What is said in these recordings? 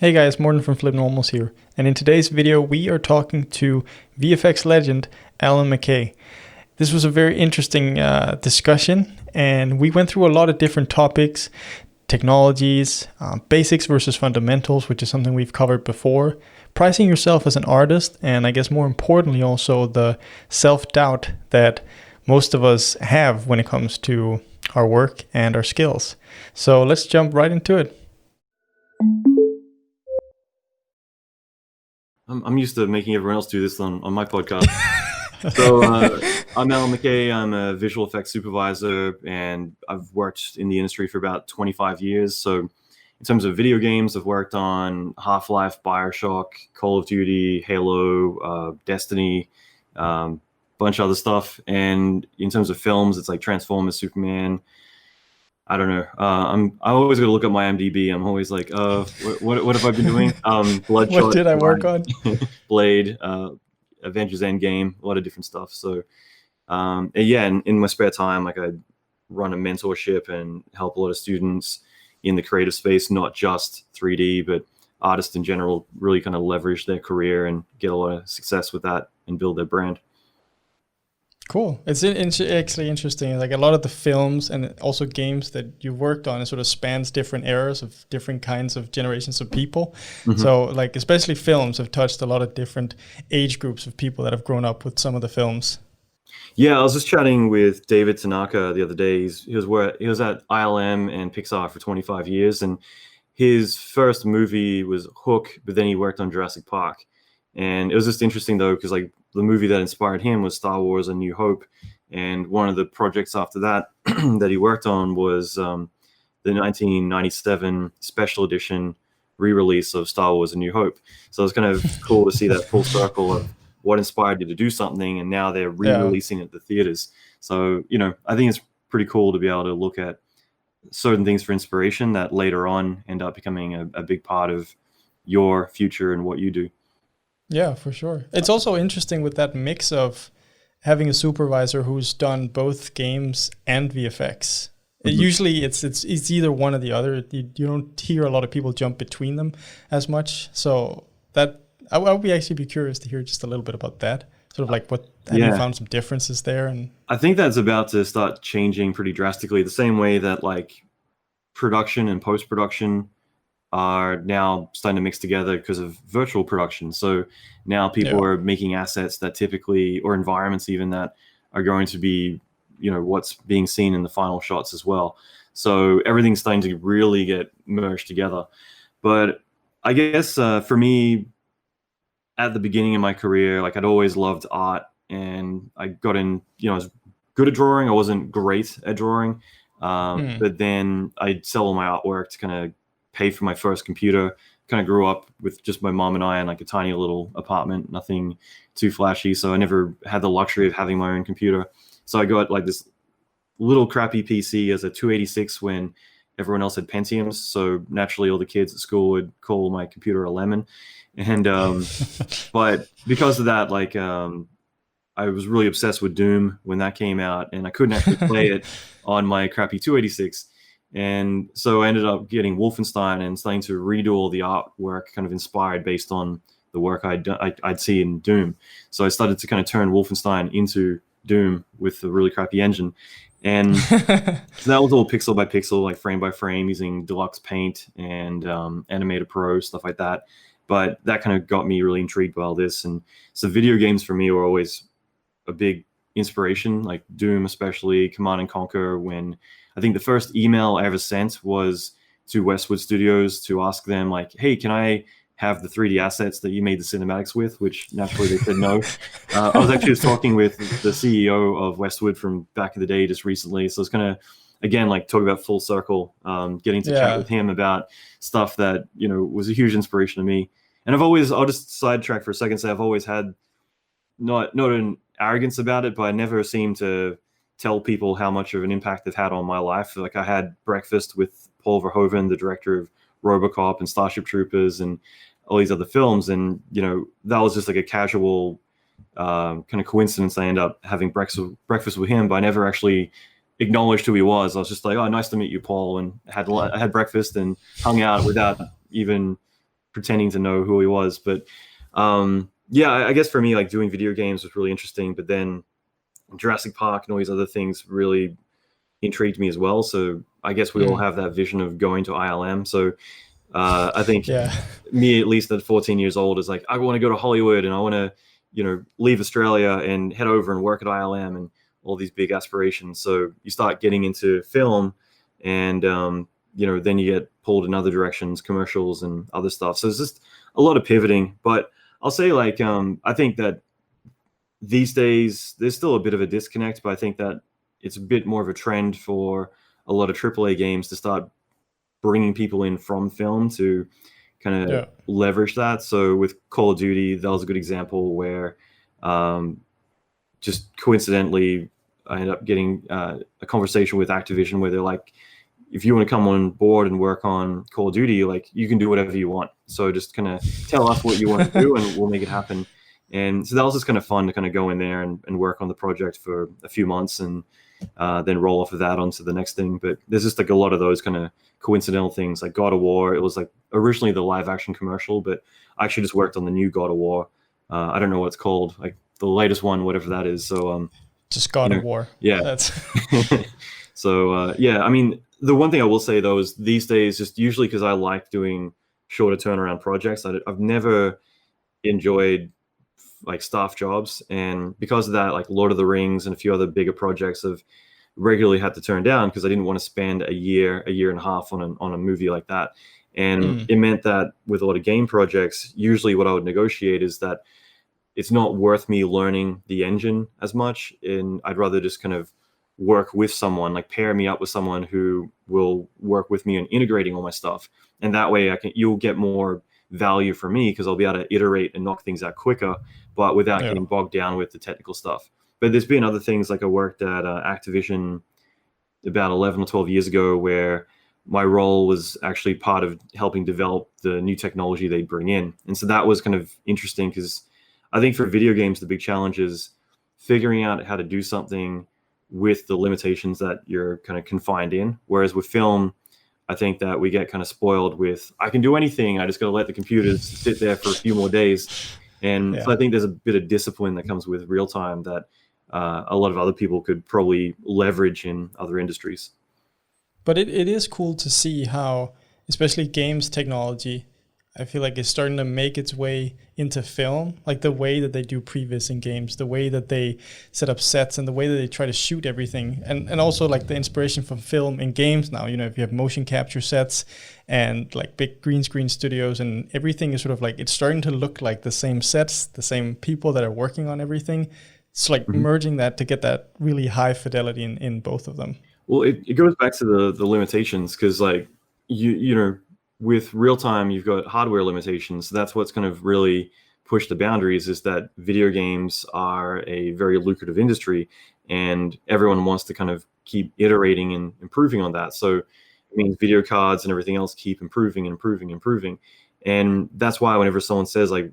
Hey guys, Morten from FlippedNormals here, and in today's video we are talking to VFX legend Allan McKay. This was a very interesting discussion, and we went through a lot of different topics, technologies, basics versus fundamentals, which is something we've covered before, pricing yourself as an artist, and I guess more importantly also the self-doubt that most of us have when it comes to our work and our skills. So let's jump right into it. I'm used to making everyone else do this on my podcast. So I'm Allan McKay. I'm a visual effects supervisor, and I've worked in the industry for about 25 years. So in terms of video games, I've worked on Half-Life, BioShock, Call of Duty, Halo, Destiny, bunch of other stuff. And in terms of films, it's like Transformers, Superman. I don't know. I always got to look at my IMDb. I'm always like, what have I been doing? Bloodshot. What did I work on? Blade, Avengers Endgame, a lot of different stuff. So, and yeah, in my spare time, like I run a mentorship and help a lot of students in the creative space, not just 3D, but artists in general, really kind of leverage their career and get a lot of success with that and build their brand. Cool. It's actually interesting. Like a lot of the films and also games that you worked on, it sort of spans different eras of different kinds of generations of people. Mm-hmm. So like especially films have touched a lot of different age groups of people that have grown up with some of the films. Yeah, I was just chatting with David Tanaka the other day. He was at ILM and Pixar for 25 years, and his first movie was Hook, but then he worked on Jurassic Park. And it was just interesting though, because like the movie that inspired him was Star Wars: A New Hope, and one of the projects after that that he worked on was the 1997 special edition re-release of Star Wars: A New Hope. So it was kind of cool to see that full circle of what inspired you to do something, and now they're re-releasing it at the theaters. So I think it's pretty cool to be able to look at certain things for inspiration that later on end up becoming a big part of your future and what you do. Yeah, for sure. It's also interesting with that mix of having a supervisor who's done both games and VFX. Mm-hmm. Usually it's either one or the other. You don't hear a lot of people jump between them as much. So that I would actually be curious to hear just a little bit about that. Sort of like have you found some differences there? And I think that's about to start changing pretty drastically. The same way that like production and post-production are now starting to mix together because of virtual production. So now people are making assets that typically, or environments even, that are going to be, what's being seen in the final shots as well. So everything's starting to really get merged together. But I guess for me, at the beginning of my career, like I'd always loved art, and I got in, I was good at drawing. I wasn't great at drawing. But then I'd sell all my artwork to kind of pay for my first computer. Kind of grew up with just my mom and I in like a tiny little apartment, nothing too flashy. So I never had the luxury of having my own computer. So I got like this little crappy PC as a 286 when everyone else had Pentiums. So naturally all the kids at school would call my computer a lemon. And but because of that, like I was really obsessed with Doom when that came out, and I couldn't actually play it on my crappy 286. And so I ended up getting Wolfenstein and starting to redo all the artwork kind of inspired based on the work I'd see in Doom. So I started to kind of turn Wolfenstein into Doom with a really crappy engine. And so that was all pixel by pixel, like frame by frame, using Deluxe Paint and Animator Pro, stuff like that. But that kind of got me really intrigued by all this. And so video games for me were always a big inspiration, like Doom especially, Command and Conquer. When I think the first email I ever sent was to Westwood Studios to ask them like, hey, can I have the 3D assets that you made the cinematics with, which naturally they said no. I was actually just talking with the CEO of Westwood from back in the day just recently. So it's kind of, again, like talk about full circle, getting to chat with him about stuff that, was a huge inspiration to me. And I'll just sidetrack for a second, say I've always had not an arrogance about it, but I never seem to tell people how much of an impact they've had on my life. Like I had breakfast with Paul Verhoeven, the director of RoboCop and Starship Troopers and all these other films. And, that was just like a casual kind of coincidence. I ended up having breakfast with him, but I never actually acknowledged who he was. I was just like, oh, nice to meet you, Paul. And I had breakfast and hung out without even pretending to know who he was. But yeah, I guess for me, like doing video games was really interesting. But then Jurassic Park and all these other things really intrigued me as well. So I guess we all have that vision of going to ILM. So I think me, at least at 14 years old, is like, I want to go to Hollywood and I want to, leave Australia and head over and work at ILM and all these big aspirations. So you start getting into film and, then you get pulled in other directions, commercials and other stuff. So it's just a lot of pivoting. But I'll say, like, I think that these days there's still a bit of a disconnect, but I think that it's a bit more of a trend for a lot of AAA games to start bringing people in from film to kind of leverage that. So with Call of Duty, that was a good example where just coincidentally I ended up getting a conversation with Activision where they're like, if you want to come on board and work on Call of Duty, like, you can do whatever you want. So just kind of tell us what you want to do and we'll make it happen. And so that was just kind of fun to kind of go in there and work on the project for a few months and then roll off of that onto the next thing. But there's just like a lot of those kind of coincidental things, like God of War. It was like originally the live action commercial, but I actually just worked on the new God of War. I don't know what it's called, like the latest one, whatever that is. So just God of War. Yeah. That's So yeah, I mean, the one thing I will say though is these days, just usually because I like doing shorter turnaround projects, I've never enjoyed like staff jobs, and because of that, like Lord of the Rings and a few other bigger projects have regularly had to turn down because I didn't want to spend a year and a half on a movie like that. And it meant that with a lot of game projects, usually what I would negotiate is that it's not worth me learning the engine as much, and I'd rather just kind of work with someone, like pair me up with someone who will work with me on integrating all my stuff, and that way you'll get more value for me because I'll be able to iterate and knock things out quicker, but without getting bogged down with the technical stuff. But there's been other things, like I worked at Activision about 11 or 12 years ago where my role was actually part of helping develop the new technology they bring in. And so that was kind of interesting because I think for video games, the big challenge is figuring out how to do something with the limitations that you're kind of confined in. Whereas with film, I think that we get kind of spoiled with, I can do anything, I just got to let the computers sit there for a few more days. And so I think there's a bit of discipline that comes with real time that a lot of other people could probably leverage in other industries. But it is cool to see how, especially games technology, I feel like it's starting to make its way into film, like the way that they do previs in games, the way that they set up sets and the way that they try to shoot everything. And also like the inspiration from film in games now, if you have motion capture sets and like big green screen studios and everything is sort of like, it's starting to look like the same sets, the same people that are working on everything. It's like merging that to get that really high fidelity in both of them. Well, it goes back to the limitations because like, with real time, you've got hardware limitations. That's what's kind of really pushed the boundaries, is that video games are a very lucrative industry and everyone wants to kind of keep iterating and improving on that. So it means video cards and everything else keep improving and improving and improving. And that's why whenever someone says like,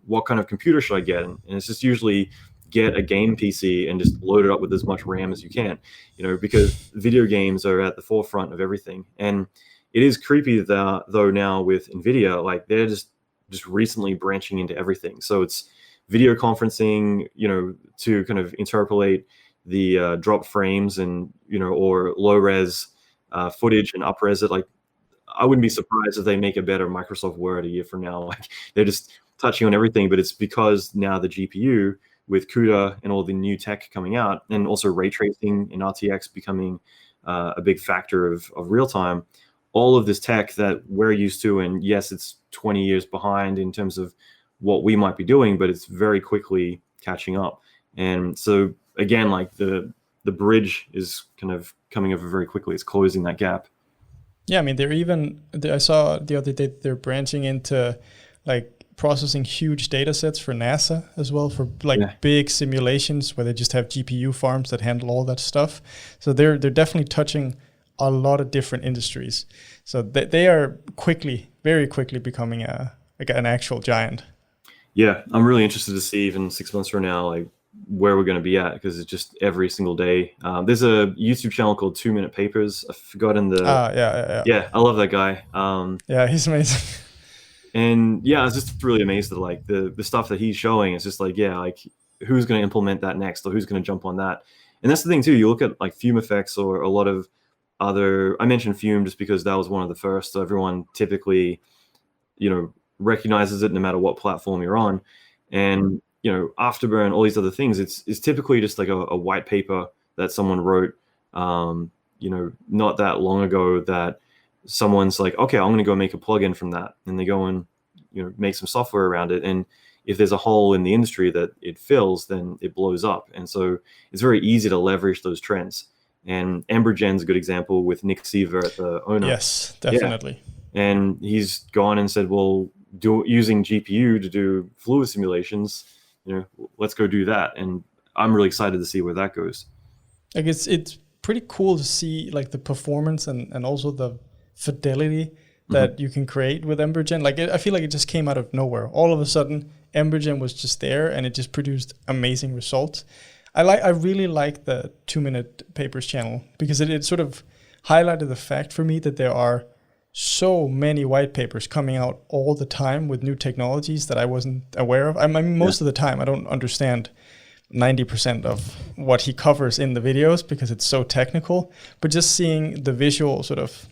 what kind of computer should I get? And it's just usually get a game PC and just load it up with as much RAM as you can, because video games are at the forefront of everything. And it is creepy though now with NVIDIA, like they're just recently branching into everything. So it's video conferencing, to kind of interpolate the drop frames and, or low res footage and up res it. Like I wouldn't be surprised if they make a better Microsoft Word a year from now. Like they're just touching on everything, but it's because now the GPU with CUDA and all the new tech coming out, and also ray tracing and RTX becoming a big factor of real time. All of this tech that we're used to, and yes, it's 20 years behind in terms of what we might be doing, but it's very quickly catching up. And so again, like the bridge is kind of coming over very quickly. It's closing that gap. Yeah, I mean, I saw the other day they're branching into like processing huge data sets for NASA as well, for like big simulations where they just have GPU farms that handle all that stuff. So they're definitely touching a lot of different industries. So they are very quickly becoming an actual giant. Yeah, I'm really interested to see even 6 months from now, like where we're going to be at, because it's just every single day. There's a YouTube channel called 2 Minute Papers. I've forgotten the. Yeah. Yeah, I love that guy. Yeah, he's amazing. And yeah, I was just really amazed at like the stuff that he's showing. It's just like, yeah, like who's going to implement that next, or who's going to jump on that? And that's the thing too. You look at like Fume effects or a lot of other. I mentioned Fume just because that was one of the first. So everyone typically, recognizes it no matter what platform you're on. And Afterburn, all these other things. It's typically just like a white paper that someone wrote. Not that long ago that someone's like, okay, I'm going to go make a plugin from that, and they go and make some software around it. And if there's a hole in the industry that it fills, then it blows up. And so it's very easy to leverage those trends. And Embergen's a good example with Nick Seaver at the owner. Yes, definitely. Yeah. And he's gone and said, well, using GPU to do fluid simulations, let's go do that. And I'm really excited to see where that goes. Like it's pretty cool to see like the performance and also the fidelity that you can create with Embergen. Like I feel like it just came out of nowhere. All of a sudden, Embergen was just there, and it just produced amazing results. I really like the 2-Minute Papers channel because it sort of highlighted the fact for me that there are so many white papers coming out all the time with new technologies that I wasn't aware of. I mean, most of the time I don't understand 90% of what he covers in the videos because it's so technical, but just seeing the visual sort of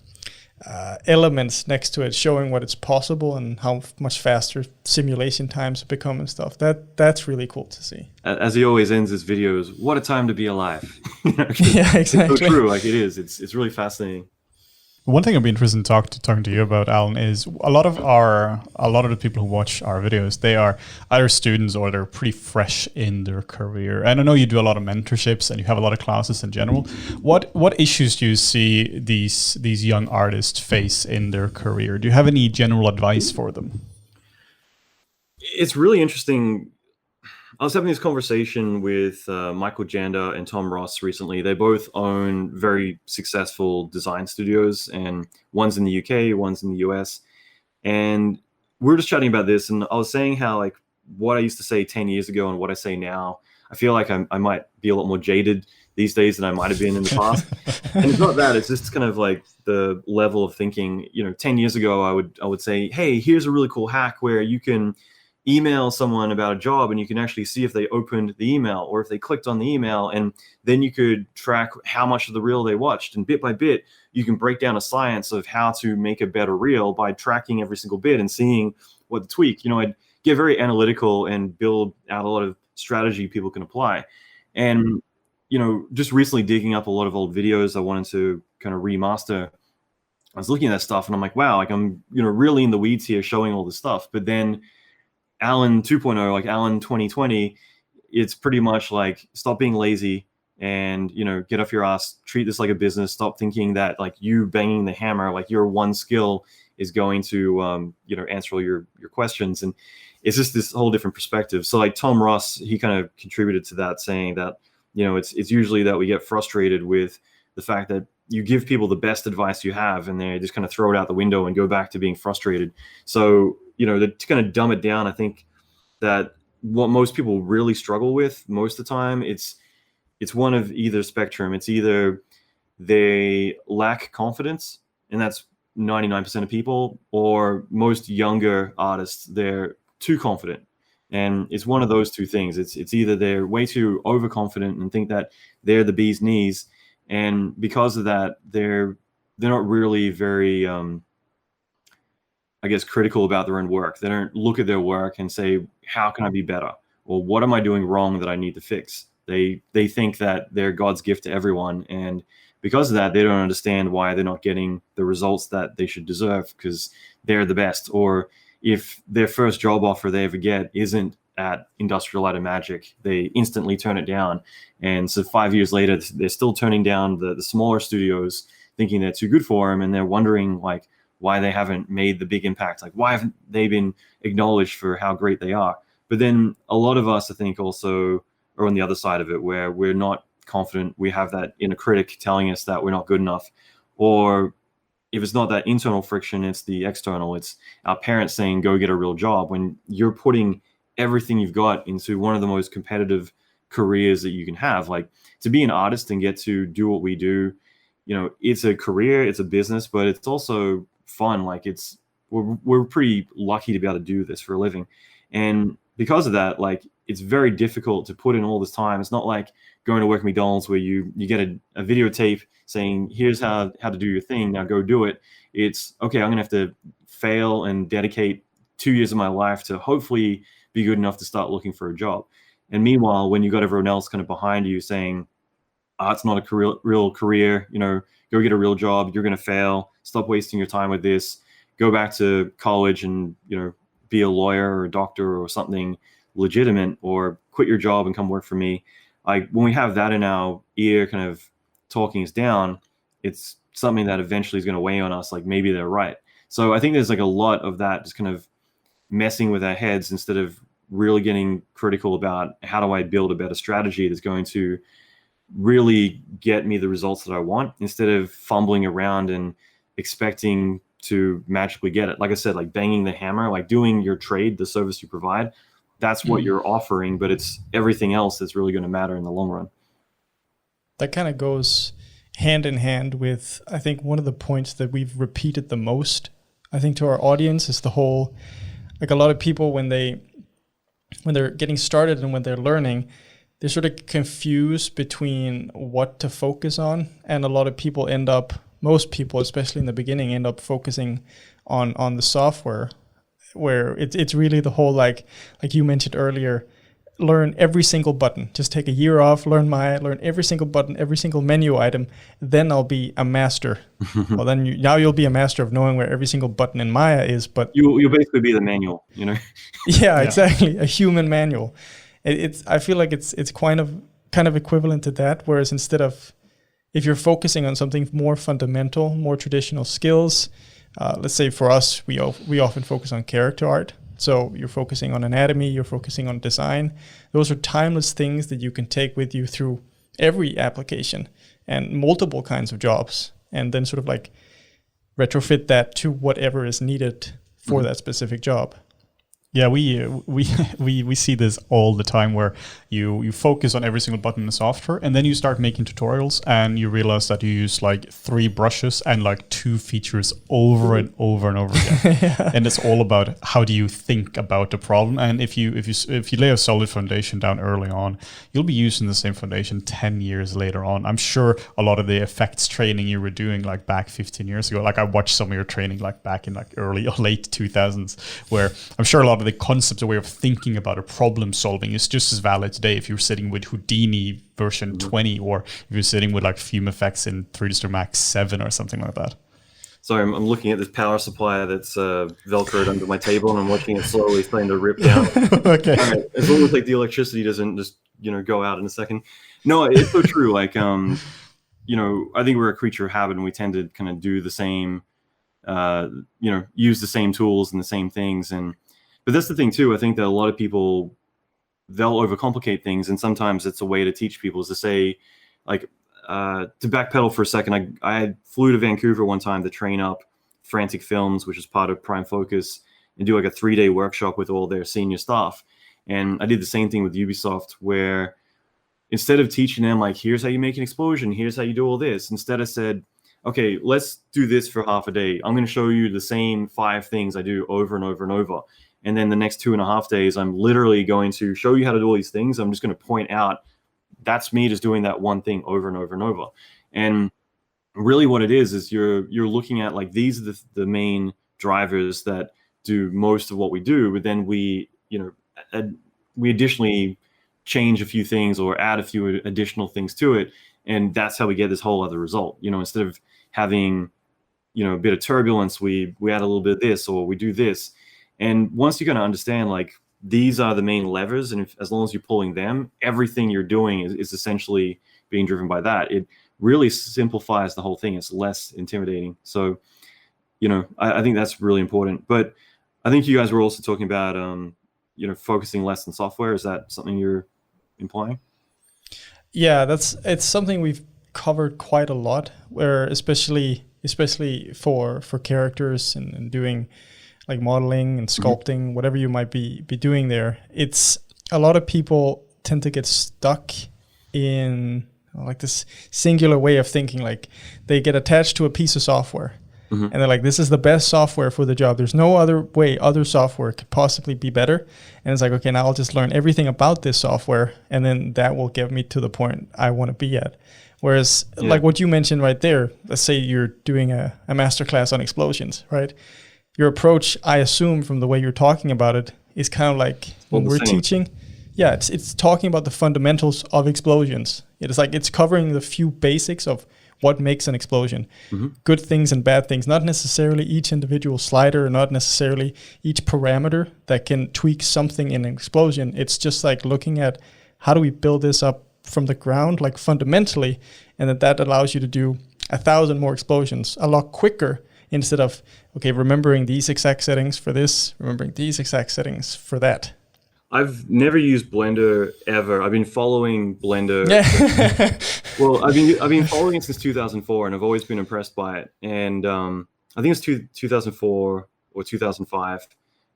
elements next to it showing what it's possible and how much faster simulation times have become and stuff, that's really cool to see. As he always ends his videos, what a time to be alive. Yeah, exactly. It's so true. Like it is. It's really fascinating. One thing I'd be interested in talking to you about, Alan, is a lot of the people who watch our videos, they are either students or they're pretty fresh in their career. And I know you do a lot of mentorships and you have a lot of classes in general. What issues do you see these young artists face in their career? Do you have any general advice for them? It's really interesting. I was having this conversation with Michael Janda and Tom Ross recently. They both own very successful design studios, and one's in the UK, one's in the US. And we were just chatting about this, and I was saying how like what I used to say 10 years ago and what I say now, I feel like I might be a lot more jaded these days than I might have been in the past. And it's not that, it's just kind of like the level of thinking. 10 years ago, I would say, hey, here's a really cool hack where you can email someone about a job and you can actually see if they opened the email or if they clicked on the email, and then you could track how much of the reel they watched, and bit by bit you can break down a science of how to make a better reel by tracking every single bit and seeing what to tweak. I'd get very analytical and build out a lot of strategy people can apply. And just recently digging up a lot of old videos I wanted to kind of remaster, I was looking at that stuff and I'm like, wow, like I'm really in the weeds here showing all this stuff. But then Allan 2.0, like Allan 2020, it's pretty much like stop being lazy and get off your ass, treat this like a business. Stop thinking that like you banging the hammer, like your one skill is going to answer all your questions. And it's just this whole different perspective. So like Tom Ross, he kind of contributed to that, saying that it's usually that we get frustrated with the fact that you give people the best advice you have and they just kind of throw it out the window and go back to being frustrated. So to kind of dumb it down, I think that what most people really struggle with most of the time, it's one of either spectrum. It's either they lack confidence, and that's 99% of people, or most younger artists, they're too confident. And it's one of those two things. It's either they're way too overconfident and think that they're the bee's knees, and because of that, they're not really very I guess critical about their own work. They don't look at their work and say, how can I be better? Or what am I doing wrong that I need to fix? They think that they're God's gift to everyone. And because of that, they don't understand why they're not getting the results that they should deserve because they're the best. Or if their first job offer they ever get isn't at Industrial Light and Magic, they instantly turn it down. And so 5 years later, they're still turning down the smaller studios, thinking they're too good for them. And they're wondering like why they haven't made the big impact. Like, why haven't they been acknowledged for how great they are? But then a lot of us, I think, also are on the other side of it, where we're not confident. We have that inner critic telling us that we're not good enough. Or if it's not that internal friction, it's the external. It's our parents saying, go get a real job, when you're putting everything you've got into one of the most competitive careers that you can have. Like, to be an artist and get to do what we do, it's a career, it's a business, but it's also fun. Like, it's we're pretty lucky to be able to do this for a living. And because of that, like, it's very difficult to put in all this time. It's not like going to work at McDonald's where you get a videotape saying, here's how to do your thing, now go do it. It's, okay, I'm gonna have to fail and dedicate 2 years of my life to hopefully be good enough to start looking for a job. And meanwhile, when you got everyone else kind of behind you saying, it's not a real career, go get a real job, you're gonna fail, stop wasting your time with this, go back to college and be a lawyer or a doctor or something legitimate, or quit your job and come work for me. Like, when we have that in our ear kind of talking us down, it's something that eventually is going to weigh on us, like, maybe they're right. So I think there's like a lot of that just kind of messing with our heads instead of really getting critical about how do I build a better strategy that's going to really get me the results that I want, instead of fumbling around and expecting to magically get it. Like I said, like banging the hammer, like doing your trade, the service you provide, that's what you're offering, but it's everything else that's really going to matter in the long run. That kind of goes hand in hand with, I think, one of the points that we've repeated the most, I think, to our audience is the whole, like, a lot of people when they're getting started and when they're learning, they're sort of confused between what to focus on. And a lot of people most people, especially in the beginning, end up focusing on the software, where it's really the whole, like you mentioned earlier, learn every single button. Just take a year off, learn every single button, every single menu item. Then I'll be a master. Well, then now you'll be a master of knowing where every single button in Maya is. But you'll basically be the manual, Yeah, exactly, a human manual. I feel like it's kind of equivalent to that. Whereas instead of, if you're focusing on something more fundamental, more traditional skills, let's say for us, we often focus on character art. So you're focusing on anatomy, you're focusing on design. Those are timeless things that you can take with you through every application and multiple kinds of jobs, and then sort of like retrofit that to whatever is needed for that specific job. Yeah, we see this all the time, where you focus on every single button in the software, and then you start making tutorials and you realize that you use like 3 brushes and like 2 features over and over and over again. Yeah. And it's all about how do you think about the problem. And if you lay a solid foundation down early on, you'll be using the same foundation 10 years later on. I'm sure a lot of the effects training you were doing like back 15 years ago, like I watched some of your training like back in like early or late 2000s, where I'm sure a lot of the concept, the way of thinking about a problem solving is just as valid today if you're sitting with Houdini version 20, or if you're sitting with like Fume Effects in 3ds Max 7 or something like that. Sorry, I'm looking at this power supply that's velcroed under my table, and I'm watching it slowly starting to rip down. Okay. All right. As long as like the electricity doesn't just go out in a second. No, it's so true. Like I think we're a creature of habit, and we tend to kind of do the same, use the same tools and the same things. But that's the thing too. I think that a lot of people, they'll overcomplicate things, and sometimes it's a way to teach people is to say, like, to backpedal for a second. I flew to Vancouver one time to train up Frantic Films, which is part of Prime Focus, and do like a 3-day workshop with all their senior staff. And I did the same thing with Ubisoft, where instead of teaching them like, here's how you make an explosion, here's how you do all this, instead I said, okay, let's do this for half a day. I'm going to show you the same 5 things I do over and over and over. And then the next 2.5 days, I'm literally going to show you how to do all these things. I'm just going to point out that's me just doing that one thing over and over and over. And really what it is you're looking at like, these are the main drivers that do most of what we do. But then we additionally change a few things or add a few additional things to it. And that's how we get this whole other result. Instead of having, a bit of turbulence, we add a little bit of this, or we do this. And once you're going to understand, like, these are the main levers, and as long as you're pulling them, everything you're doing is essentially being driven by that. It really simplifies the whole thing. It's less intimidating. So, I think that's really important. But I think you guys were also talking about, focusing less on software. Is that something you're implying? Yeah, it's something we've covered quite a lot, where especially for characters and doing like modeling and sculpting, whatever you might be doing there. It's a lot of people tend to get stuck in like this singular way of thinking. Like, they get attached to a piece of software And they're like, this is the best software for the job. There's no other way other software could possibly be better. And it's like, okay, now I'll just learn everything about this software, and then that will get me to the point I want to be at. Whereas like what you mentioned right there, let's say you're doing a masterclass on explosions, right? Your approach, I assume from the way you're talking about it, is kind of like when we're teaching. Yeah, it's talking about the fundamentals of explosions. It's like it's covering the few basics of what makes an explosion. Good things and bad things, not necessarily each individual slider, not necessarily each parameter that can tweak something in an explosion. It's just like looking at how do we build this up from the ground, like fundamentally, and that allows you to do 1,000 more explosions a lot quicker, instead of, okay, remembering these exact settings for this, remembering these exact settings for that. I've never used Blender ever. I've been following Blender. Well, I've been following it since 2004, and I've always been impressed by it. And I think it's 2004 or 2005.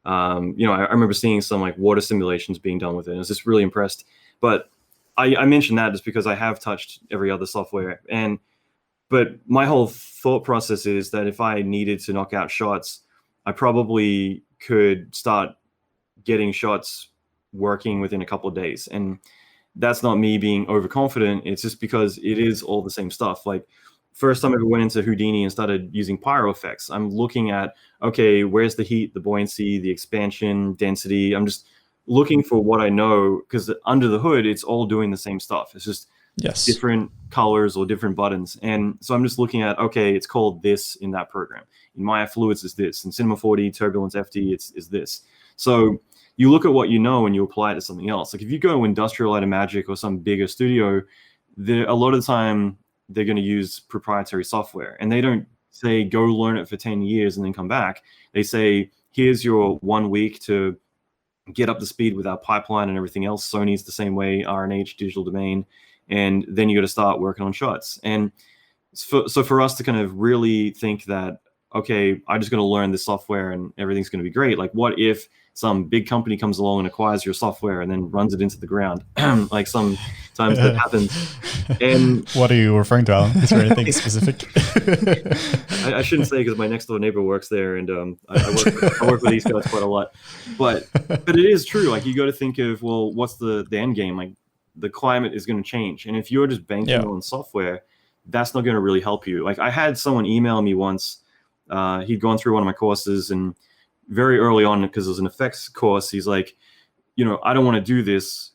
I remember seeing some like water simulations being done with it. I was just really impressed. But I mentioned that just because I have touched every other software. But my whole thought process is that if I needed to knock out shots, I probably could start getting shots working within a couple of days. And that's not me being overconfident. It's just because it is all the same stuff. Like first time I ever went into Houdini and started using pyro effects, I'm looking at, okay, where's the heat, the buoyancy, the expansion, density. I'm just looking for what I know, because under the hood, it's all doing the same stuff. It's just different colors or different buttons. And so I'm just looking at, okay, it's called this in that program. In Maya Fluids is this. In Cinema 4D, Turbulence FD, is this. So you look at what you know and you apply it to something else. Like if you go to Industrial Light and Magic or some bigger studio, a lot of the time they're going to use proprietary software, and they don't say go learn it for 10 years and then come back. They say, here's your 1 week to get up to speed with our pipeline and everything else. Sony's the same way, RNH, Digital Domain, and then you got to start working on shots. And so for us to kind of really think that, okay, I'm just going to learn this software and everything's going to be great. Like what if some big company comes along and acquires your software and then runs it into the ground? Like sometimes that happens. And what are you referring to, Alan? Is there anything specific? I shouldn't say, because my next door neighbor works there, and I work with these guys quite a lot. But it is true. Like you got to think of, well, what's the end game? Like the climate is going to change, and if you're just banking on software, that's not going to really help you. Like I had someone email me once. He'd gone through one of my courses, and very early on, because it was an effects course, he's like, I don't want to do this.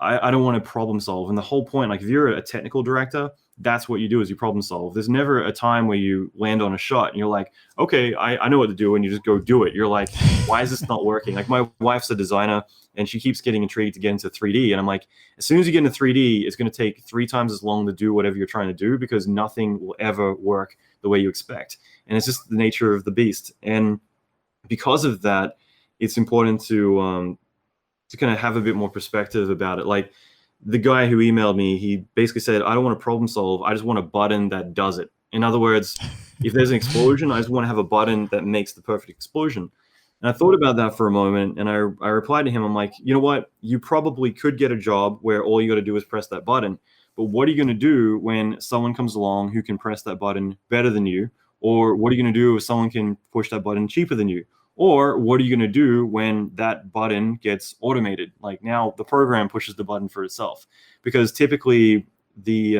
I don't want to problem solve. And the whole point, like if you're a technical director, that's what you do, is you problem solve. There's never a time where you land on a shot and you're like, okay, I know what to do, and you just go do it. You're like, why is this not working? Like my wife's a designer, and she keeps getting intrigued to get into 3D. And I'm like, as soon as you get into 3D, it's going to take 3 times as long to do whatever you're trying to do, because nothing will ever work the way you expect. And it's just the nature of the beast. And because of that, it's important to kind of have a bit more perspective about it. Like the guy who emailed me, he basically said, I don't want to problem solve. I just want a button that does it. In other words, if there's an explosion, I just want to have a button that makes the perfect explosion. And I thought about that for a moment, and I replied to him. I'm like, you know what? You probably could get a job where all you got to do is press that button. But what are you going to do when someone comes along who can press that button better than you? Or what are you going to do if someone can push that button cheaper than you? Or what are you going to do when that button gets automated? Like now the program pushes the button for itself, because typically the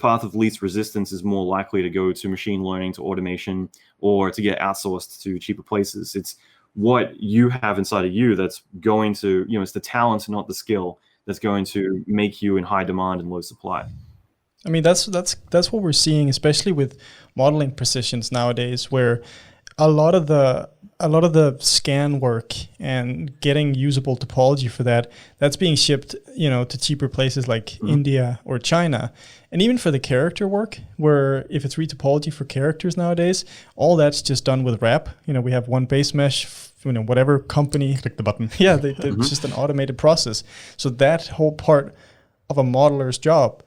path of least resistance is more likely to go to machine learning, to automation, or to get outsourced to cheaper places. It's what you have inside of you that's going to, it's the talent, not the skill, that's going to make you in high demand and low supply. I mean, that's what we're seeing, especially with modeling precisions nowadays, where a lot of the scan work and getting usable topology for that's being shipped, to cheaper places like India or China. And even for the character work, where if it's retopology for characters nowadays, all that's just done with wrap. We have one base mesh, whatever company. Click the button. Yeah, it's just an automated process. So that whole part of a modeler's job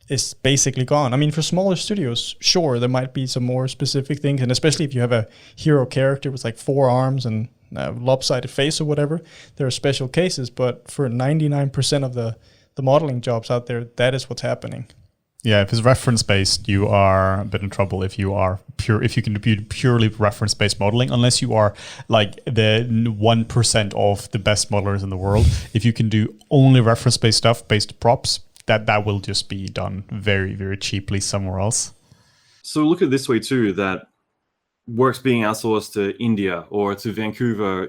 is basically gone. I mean, for smaller studios, sure, there might be some more specific things, and especially if you have a hero character with like 4 arms and a lopsided face or whatever, there are special cases. But for 99% of the modeling jobs out there, that is what's happening. Yeah, if it's reference based, you are a bit in trouble if you can do purely reference based modeling, unless you are like the 1% of the best modelers in the world. If you can do only reference based stuff based props, that will just be done very, very cheaply somewhere else. So look at it this way too, that work's being outsourced to India or to Vancouver,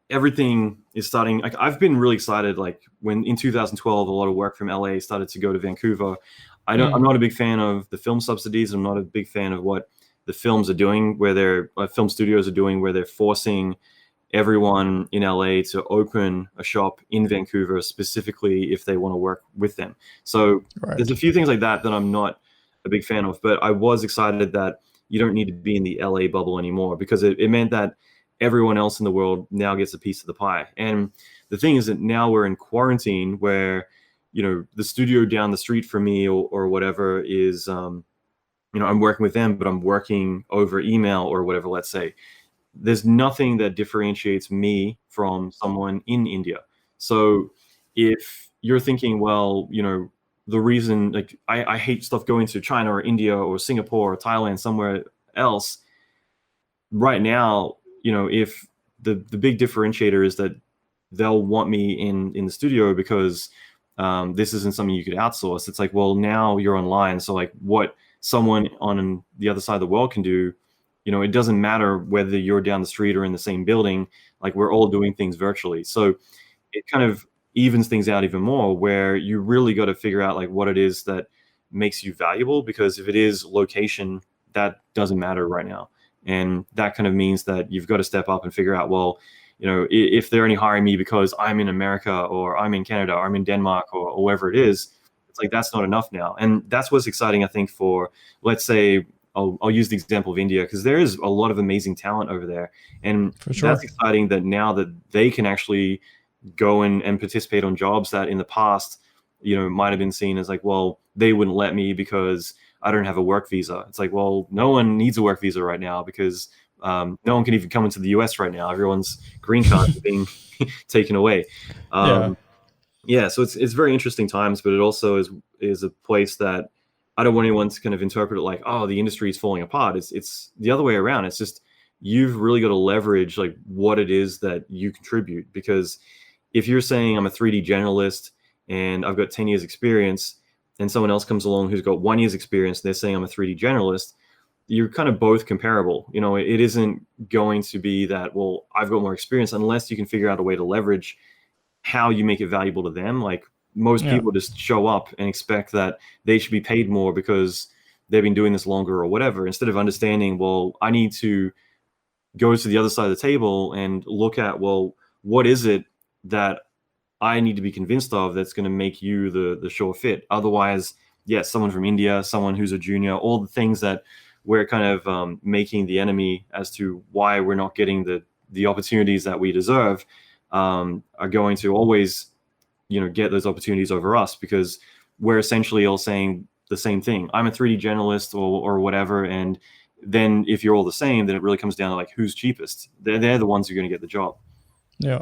everything is starting. Like, I've been really excited, like when in 2012 a lot of work from LA started to go to Vancouver. I'm not a big fan of the film subsidies. I'm not a big fan of what the films are doing, where they're film studios are doing, where they're forcing everyone in LA to open a shop in Vancouver specifically if they want to work with them. So There's a few things like that I'm not a big fan of, but I was excited that you don't need to be in the LA bubble anymore, because it meant that everyone else in the world now gets a piece of the pie. And the thing is that now we're in quarantine where, the studio down the street from me or whatever is, I'm working with them, but I'm working over email or whatever, let's say. There's nothing that differentiates me from someone in India. So if you're thinking, well, the reason, like, I hate stuff going to China or India or Singapore or Thailand, somewhere else, right now, if the big differentiator is that they'll want me in the studio because this isn't something you could outsource. It's like, well, now you're online. So like what someone on the other side of the world can do, it doesn't matter whether you're down the street or in the same building, like we're all doing things virtually. So it kind of evens things out even more, where you really got to figure out like what it is that makes you valuable, because if it is location, that doesn't matter right now. And that kind of means that you've got to step up and figure out, well, if they're only hiring me because I'm in America or I'm in Canada or I'm in Denmark or wherever it is, it's like, that's not enough now. And that's what's exciting, I think, for, let's say, I'll use the example of India, because there is a lot of amazing talent over there. And that's exciting that now that they can actually go and participate on jobs that in the past, might have been seen as like, well, they wouldn't let me because I don't have a work visa. It's like, well, no one needs a work visa right now, because no one can even come into the US right now. Everyone's green cards are being taken away. So it's very interesting times, but it also is a place that I don't want anyone to kind of interpret it like, oh, the industry is falling apart. It's the other way around. It's just, you've really got to leverage like what it is that you contribute. Because if you're saying I'm a 3D generalist and I've got 10 years experience, and someone else comes along who's got 1 year's experience, and they're saying I'm a 3D generalist, you're kind of both comparable. It isn't going to be that, well, I've got more experience, unless you can figure out a way to leverage how you make it valuable to them. Like, most people just show up and expect that they should be paid more because they've been doing this longer or whatever, instead of understanding, well, I need to go to the other side of the table and look at, well, what is it that I need to be convinced of that's going to make you the sure fit? Otherwise, yes, someone from India, someone who's a junior, all the things that we're kind of making the enemy as to why we're not getting the opportunities that we deserve, are going to always get those opportunities over us, because we're essentially all saying the same thing. I'm a 3D generalist or whatever. And then if you're all the same, then it really comes down to like, who's cheapest. They're the ones who are going to get the job. Yeah.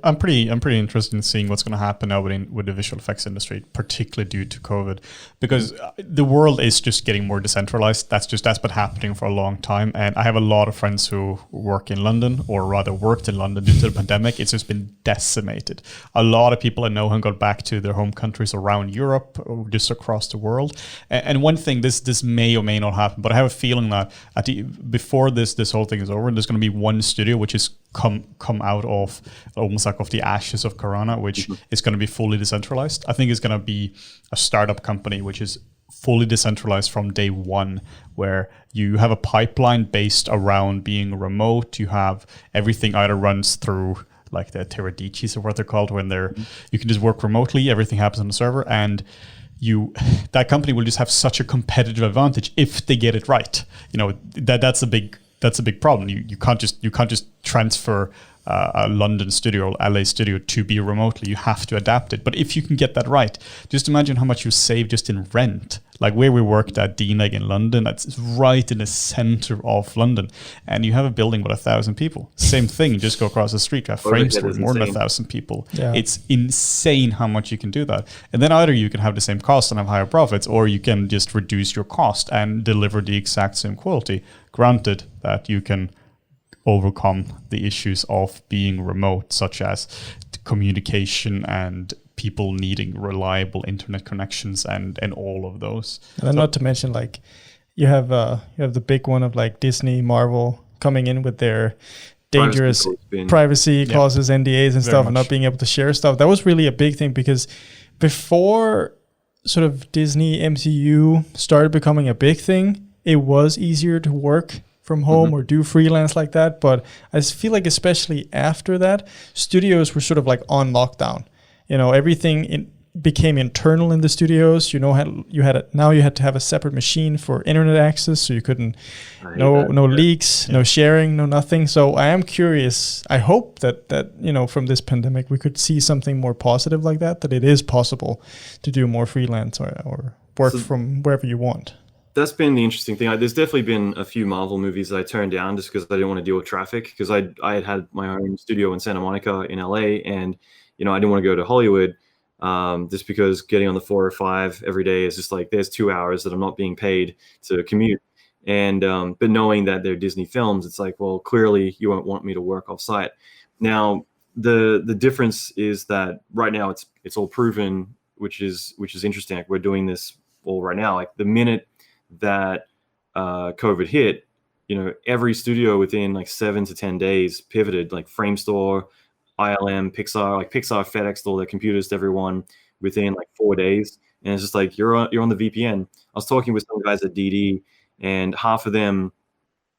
I'm pretty interested in seeing what's going to happen now with the visual effects industry, particularly due to COVID, because the world is just getting more decentralized. That's been happening for a long time, and I have a lot of friends who work in London, or rather worked in London due to the pandemic. It's just been decimated. A lot of people I know have got back to their home countries around Europe or just across the world. And one thing, this may or may not happen, but I have a feeling that before this whole thing is over, there's going to be one studio which is come out of almost like of the ashes of Corona, which is going to be fully decentralized. I think it's going to be a startup company which is fully decentralized from day one, where you have a pipeline based around being remote. You have everything either runs through like the Teradicis or what they're called, when you can just work remotely. Everything happens on the server, and that company will just have such a competitive advantage if they get it right. That's a big problem. You can't just transfer a London studio or LA studio to be remotely. You have to adapt it. But if you can get that right, just imagine how much you save just in rent. Like where we worked at DNEG in London, it's right in the center of London. And you have a building with 1,000 people. Same thing, you just go across the street, you have Framestore with more than 1,000 people. Yeah. It's insane how much you can do that. And then either you can have the same cost and have higher profits, or you can just reduce your cost and deliver the exact same quality. Granted that you can overcome the issues of being remote, such as communication and people needing reliable internet connections and all of those. And then not to mention, like, you have the big one of like Disney, Marvel coming in with their dangerous privacy clauses, NDAs and stuff, and not being able to share stuff. That was really a big thing, because before sort of Disney MCU started becoming a big thing, it was easier to work from home or do freelance like that. But I feel like especially after that, studios were sort of like on lockdown. You know, everything became internal in the studios. You know, you had to have a separate machine for internet access, so you couldn't no leaks, no sharing, no nothing. So I am curious. I hope that you know, from this pandemic we could see something more positive like that it is possible to do more freelance or work from wherever you want. That's been the interesting thing. There's definitely been a few Marvel movies that I turned down just because I didn't want to deal with traffic, because I had my own studio in Santa Monica in LA, and you know, I didn't want to go to Hollywood just because getting on the 405 every day is just like, there's 2 hours that I'm not being paid to commute. And but knowing that they're Disney films, it's like, well, clearly you won't want me to work off site. Now the difference is that right now it's all proven, which is interesting. Like, we're doing this all right now. Like the minute that COVID hit, you know, every studio within like 7 to 10 days pivoted. Like Framestore, ILM, Pixar, like Pixar FedExed all their computers to everyone within like 4 days. And it's just like, you're on the VPN. I was talking with some guys at DD, and half of them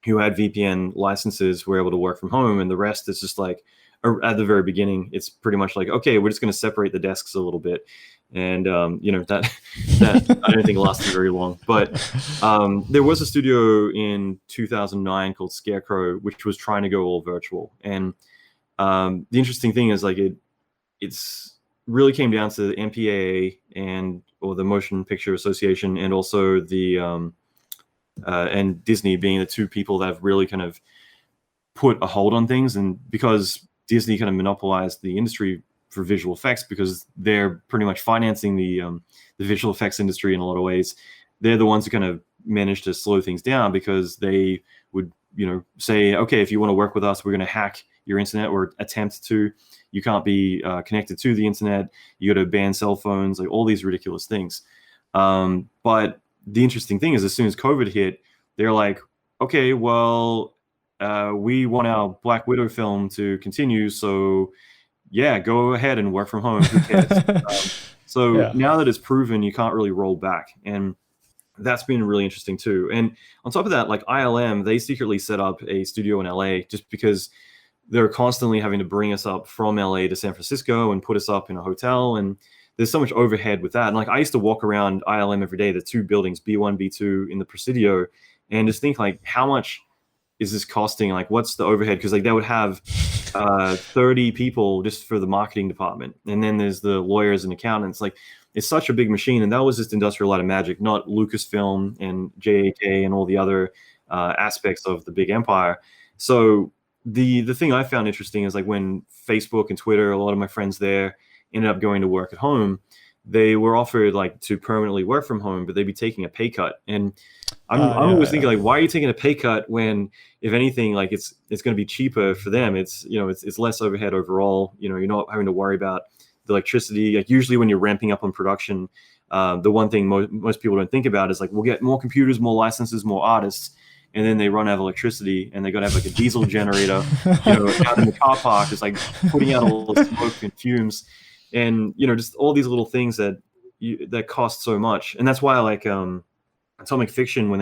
who had VPN licenses were able to work from home, and the rest is just like, at the very beginning, it's pretty much like, okay, we're just going to separate the desks a little bit. And, you know, that I don't think it lasted very long. But there was a studio in 2009 called Scarecrow, which was trying to go all virtual. And the interesting thing is, like, it's really came down to the MPAA or the Motion Picture Association, and also the and Disney being the two people that have really kind of put a hold on things. And because Disney kind of monopolized the industry for visual effects, because they're pretty much financing the visual effects industry in a lot of ways, they're the ones who kind of managed to slow things down, because they would, you know, say, okay, if you want to work with us, we're going to hack your internet, or attempt to. You can't be connected to the internet. You got to ban cell phones, like all these ridiculous things. But the interesting thing is, as soon as COVID hit, they're like, okay, well, we want our Black Widow film to continue, so yeah, go ahead and work from home. Who cares? Now that it's proven, you can't really roll back. And that's been really interesting too. And on top of that, like ILM, they secretly set up a studio in LA just because they're constantly having to bring us up from LA to San Francisco and put us up in a hotel. And there's so much overhead with that. And like, I used to walk around ILM every day, the two buildings, B1, B2 in the Presidio, and just think like, how much is this costing? Like, what's the overhead? Because like, they would have 30 people just for the marketing department, and then there's the lawyers and accountants. Like, it's such a big machine. And that was just Industrial Light and Magic, not Lucasfilm and JAK and all the other aspects of the big empire. So the thing I found interesting is, like, when Facebook and Twitter, a lot of my friends there ended up going to work at home, they were offered like to permanently work from home, but they'd be taking a pay cut. And I'm always thinking, like, why are you taking a pay cut when, if anything, like, it's going to be cheaper for them? It's, you know, it's less overhead overall. You know, you're not having to worry about the electricity. Like, usually when you're ramping up on production, the one thing most people don't think about is, like, we'll get more computers, more licenses, more artists, and then they run out of electricity, and they got to have like a diesel generator, you know, out in the car park, just like putting out all the smoke and fumes, and, you know, just all these little things that cost so much. And that's why, like, Atomic Fiction, when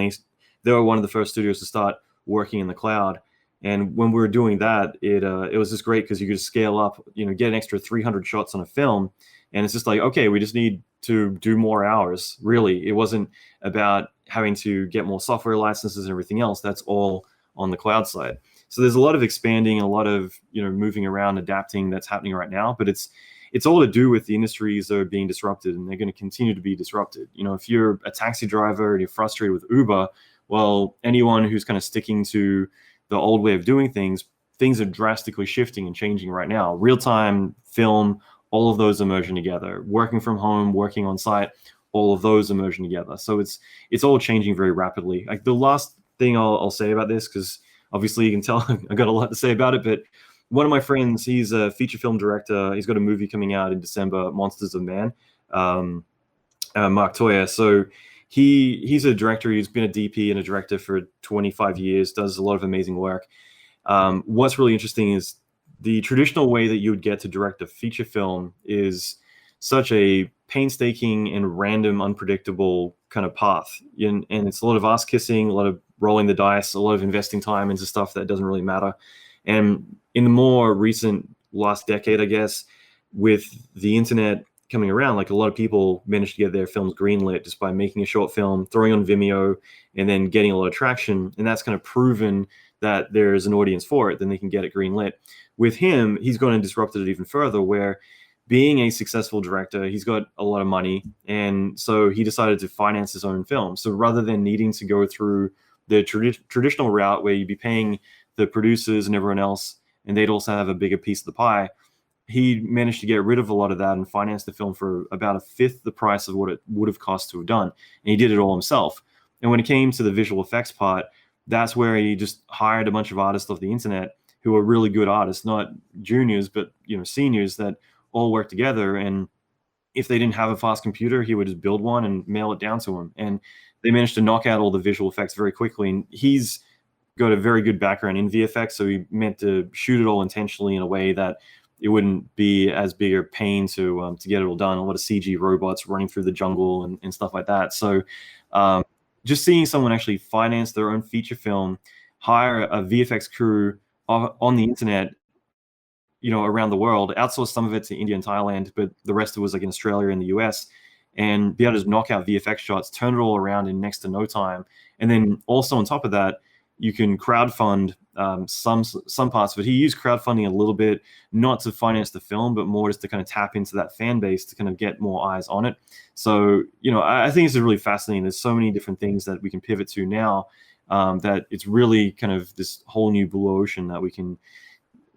they were one of the first studios to start working in the cloud, and when we were doing that, it was just great because you could just scale up, you know, get an extra 300 shots on a film, and it's just like, okay, we just need to do more hours. Really, it wasn't about having to get more software licenses and everything else. That's all on the cloud side. So there's a lot of expanding, a lot of moving around, adapting that's happening right now. But it's all to do with the industries that are being disrupted, and they're going to continue to be disrupted. If you're a taxi driver and you're frustrated with Uber, well, anyone who's kind of sticking to the old way of doing things are drastically shifting and changing right now. Real-time, film, all of those are merging together. Working from home, working on site, all of those are merging together. So it's all changing very rapidly. Like the last thing I'll say about this, because obviously you can tell I've got a lot to say about it, but one of my friends, he's a feature film director. He's got a movie coming out in December, Monsters of Man, Mark Toyer. So he's a director. He's been a DP and a director for 25 years, does a lot of amazing work. What's really interesting is the traditional way that you would get to direct a feature film is such a painstaking and random, unpredictable kind of path. And it's a lot of ass kissing, a lot of rolling the dice, a lot of investing time into stuff that doesn't really matter. And in the more recent last decade, I guess, with the internet coming around, like a lot of people managed to get their films greenlit just by making a short film, throwing on Vimeo, and then getting a lot of traction. And that's kind of proven that there's an audience for it, then they can get it greenlit. With him, he's gone and disrupted it even further, where being a successful director, he's got a lot of money, and so he decided to finance his own film. So rather than needing to go through the traditional route where you'd be paying the producers and everyone else, and they'd also have a bigger piece of the pie, he managed to get rid of a lot of that and finance the film for about 1/5 the price of what it would have cost to have done. And he did it all himself. And when it came to the visual effects part, that's where he just hired a bunch of artists off the internet who are really good artists, not juniors, but seniors that all work together. And if they didn't have a fast computer, he would just build one and mail it down to them. And they managed to knock out all the visual effects very quickly. And he's got a very good background in VFX, so he meant to shoot it all intentionally in a way that it wouldn't be as big a pain to get it all done. A lot of CG robots running through the jungle and stuff like that. So just seeing someone actually finance their own feature film, hire a VFX crew on the internet, around the world, outsource some of it to India and Thailand, but the rest of it was like in Australia and the US, and be able to just knock out VFX shots, turn it all around in next to no time. And then also on top of that, you can crowdfund some parts of it. He used crowdfunding a little bit, not to finance the film, but more just to kind of tap into that fan base to kind of get more eyes on it. So, I think it's really fascinating. There's so many different things that we can pivot to now, that it's really kind of this whole new blue ocean that we can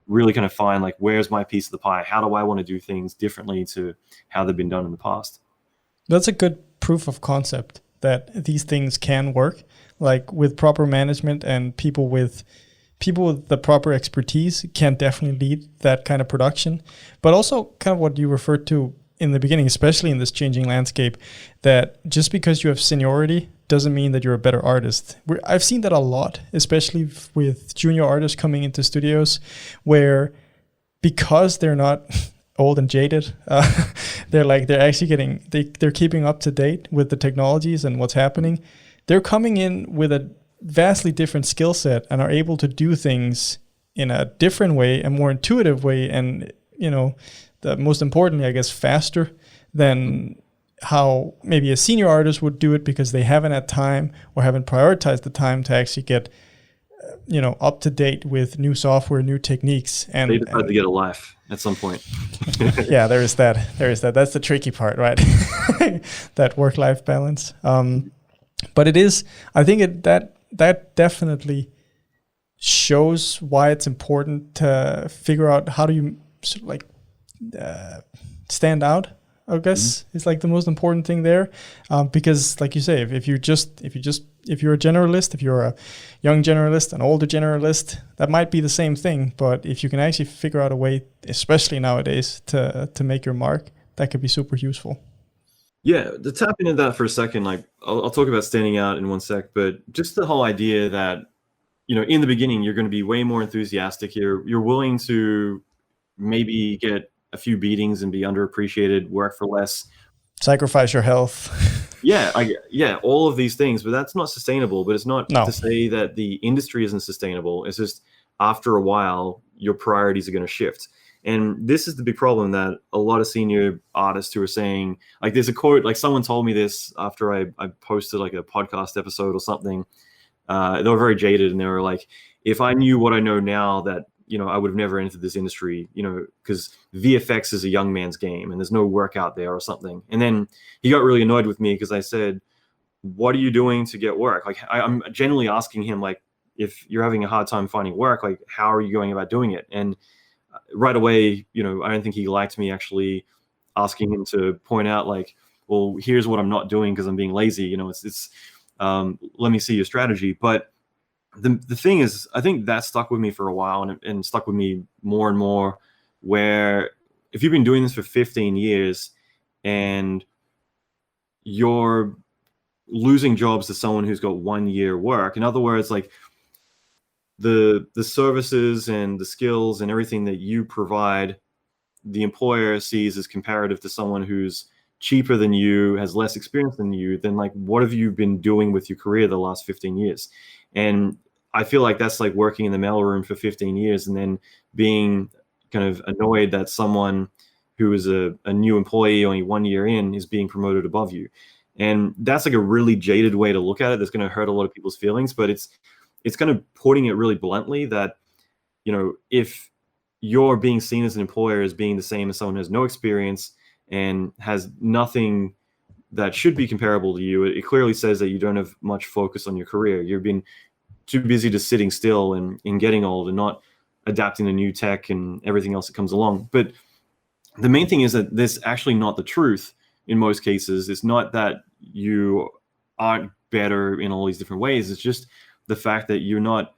really kind of find, like, where's my piece of the pie? How do I want to do things differently to how they've been done in the past? That's a good proof of concept that these things can work, like with proper management, and people with the proper expertise can definitely lead that kind of production. But also kind of what you referred to in the beginning, especially in this changing landscape, that just because you have seniority doesn't mean that you're a better artist. I've seen that a lot, especially with junior artists coming into studios, where because they're not old and jaded, they're actually they're keeping up to date with the technologies and what's happening. They're coming in with a vastly different skill set and are able to do things in a different way, a more intuitive way, and the most importantly, I guess, faster than how maybe a senior artist would do it, because they haven't had time or haven't prioritized the time to actually get up to date with new software, new techniques. And they decided to get a life at some point. Yeah, there is that. That's the tricky part, right? That work-life balance. But it is, I think that definitely shows why it's important to figure out how do you stand out, I guess, is like the most important thing there. Because like you say, if you're a generalist, if you're a young generalist, an older generalist, that might be the same thing. But if you can actually figure out a way, especially nowadays, to make your mark, that could be super useful. Yeah, to tap into that for a second, like I'll talk about standing out in one sec, but just the whole idea that, in the beginning, you're going to be way more enthusiastic. You're willing to maybe get a few beatings and be underappreciated, work for less, sacrifice your health. Yeah, all of these things, but that's not sustainable. But it's not to say that the industry isn't sustainable. It's just after a while, your priorities are going to shift. And this is the big problem that a lot of senior artists who are saying, like, there's a quote, like someone told me this after I posted like a podcast episode or something. They were very jaded, and they were like, if I knew what I know now, that, you know, I would have never entered this industry, you know, because VFX is a young man's game and there's no work out there or something. And then he got really annoyed with me because I said, what are you doing to get work? Like, I'm generally asking him, like, if you're having a hard time finding work, like, how are you going about doing it? And right away, you know, I don't think he liked me actually asking him to point out, like, well, here's what I'm not doing because I'm being lazy. You know, it's let me see your strategy. But the thing is, I think that stuck with me for a while, and stuck with me more and more, where if you've been doing this for 15 years and you're losing jobs to someone who's got 1 year work, in other words, like, the services and the skills and everything that you provide, the employer sees as comparative to someone who's cheaper than you, has less experience than you, then, like, what have you been doing with your career the last 15 years? And I feel like that's like working in the mailroom for 15 years and then being kind of annoyed that someone who is a new employee only 1 year in is being promoted above you. And that's like a really jaded way to look at it. That's going to hurt a lot of people's feelings, but it's kind of putting it really bluntly that, you know, if you're being seen as an employer as being the same as someone who has no experience and has nothing that should be comparable to you, it clearly says that you don't have much focus on your career. You've been too busy just sitting still and getting old and not adapting to new tech and everything else that comes along. But the main thing is that that's actually not the truth in most cases. It's not that you aren't better in all these different ways. It's just the fact that you're not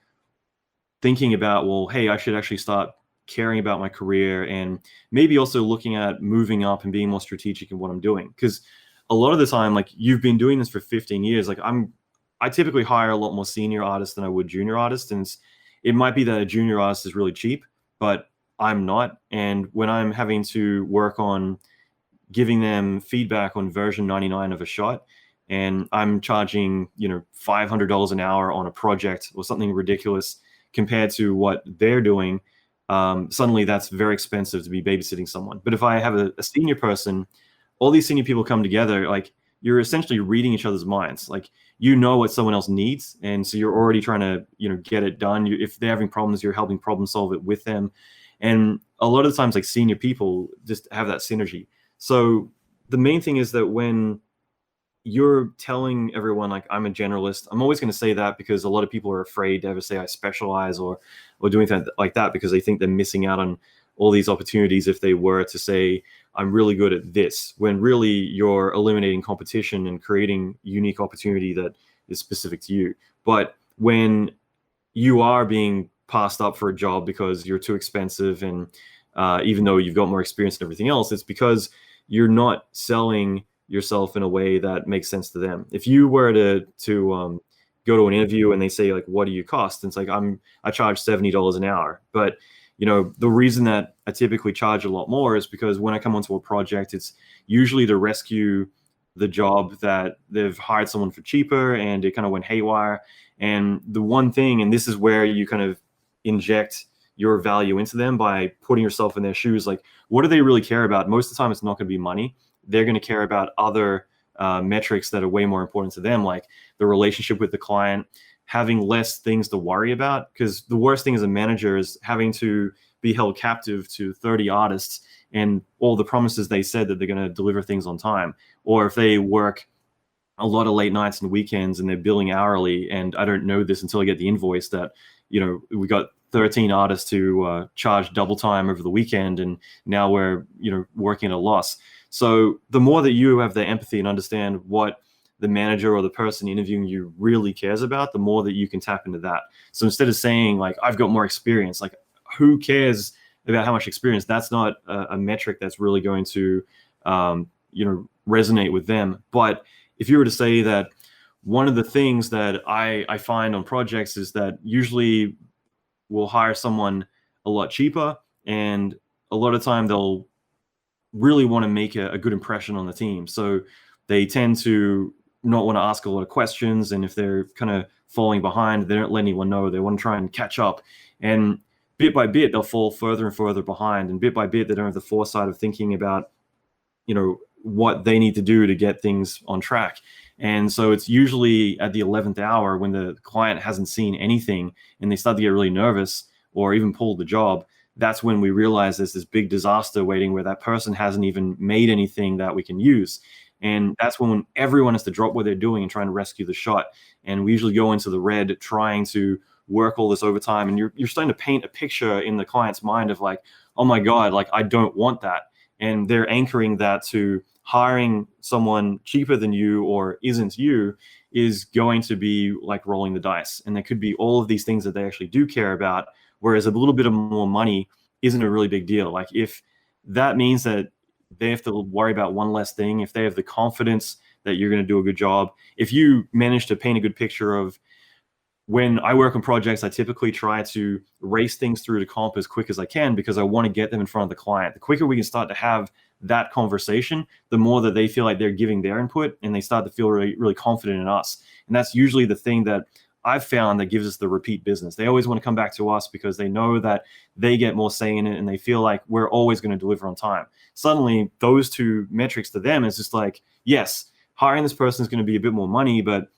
thinking about, well, hey, I should actually start caring about my career, and maybe also looking at moving up and being more strategic in what I'm doing. Because a lot of the time, like, you've been doing this for 15 years. Like, I typically hire a lot more senior artists than I would junior artists. And it might be that a junior artist is really cheap, but I'm not. And when I'm having to work on giving them feedback on version 99 of a shot, and I'm charging, you know, $500 an hour on a project or something ridiculous compared to what they're doing, suddenly that's very expensive to be babysitting someone. But if I have a senior person, all these senior people come together, like, you're essentially reading each other's minds. Like, you know what someone else needs, and so you're already trying to, you know, get it done. If they're having problems, you're helping problem solve it with them. And a lot of the times, like, senior people just have that synergy. So the main thing is that when you're telling everyone, like, I'm a generalist, I'm always going to say that because a lot of people are afraid to ever say I specialize or do anything like that, because they think they're missing out on all these opportunities if they were to say I'm really good at this, when really you're eliminating competition and creating unique opportunity that is specific to you. But when you are being passed up for a job because you're too expensive, and even though you've got more experience and everything else, it's because you're not selling yourself in a way that makes sense to them. If you were to go to an interview and they say, like, what do you cost? And it's like, I charge $70 an hour. But, you know, the reason that I typically charge a lot more is because when I come onto a project, it's usually to rescue the job that they've hired someone for cheaper and it kind of went haywire. And the one thing, and this is where you kind of inject your value into them by putting yourself in their shoes, like, what do they really care about? Most of the time, it's not going to be money. They're going to care about other metrics that are way more important to them, like the relationship with the client, having less things to worry about. Because the worst thing as a manager is having to be held captive to 30 artists and all the promises they said that they're going to deliver things on time. Or if they work a lot of late nights and weekends and they're billing hourly, and I don't know this until I get the invoice that, you know, we got 13 artists who charge double time over the weekend, and now we're, you know, working at a loss. So the more that you have the empathy and understand what the manager or the person interviewing you really cares about, the more that you can tap into that. So instead of saying, like, I've got more experience, like, who cares about how much experience? That's not a metric that's really going to, you know, resonate with them. But if you were to say that one of the things that I find on projects is that usually we'll hire someone a lot cheaper, and a lot of time they'll really want to make a good impression on the team. So they tend to not want to ask a lot of questions. And if they're kind of falling behind, they don't let anyone know. They want to try and catch up. And bit by bit, they'll fall further and further behind. And bit by bit, they don't have the foresight of thinking about, you know, what they need to do to get things on track. And so it's usually at the 11th hour when the client hasn't seen anything and they start to get really nervous or even pull the job. That's when we realize there's this big disaster waiting where that person hasn't even made anything that we can use. And that's when everyone has to drop what they're doing and try and rescue the shot. And we usually go into the red trying to work all this overtime. And you're starting to paint a picture in the client's mind of like, oh my God, like I don't want that. And they're anchoring that to hiring someone cheaper than you or isn't you is going to be like rolling the dice. And there could be all of these things that they actually do care about, whereas a little bit of more money isn't a really big deal. Like if that means that they have to worry about one less thing, if they have the confidence that you're going to do a good job, if you manage to paint a good picture of, when I work on projects, I typically try to race things through to comp as quick as I can because I want to get them in front of the client. The quicker we can start to have that conversation, the more that they feel like they're giving their input and they start to feel really, really confident in us. And that's usually the thing that I've found that gives us the repeat business. They always want to come back to us because they know that they get more say in it and they feel like we're always going to deliver on time. Suddenly, those two metrics to them is just like, yes, hiring this person is going to be a bit more money, but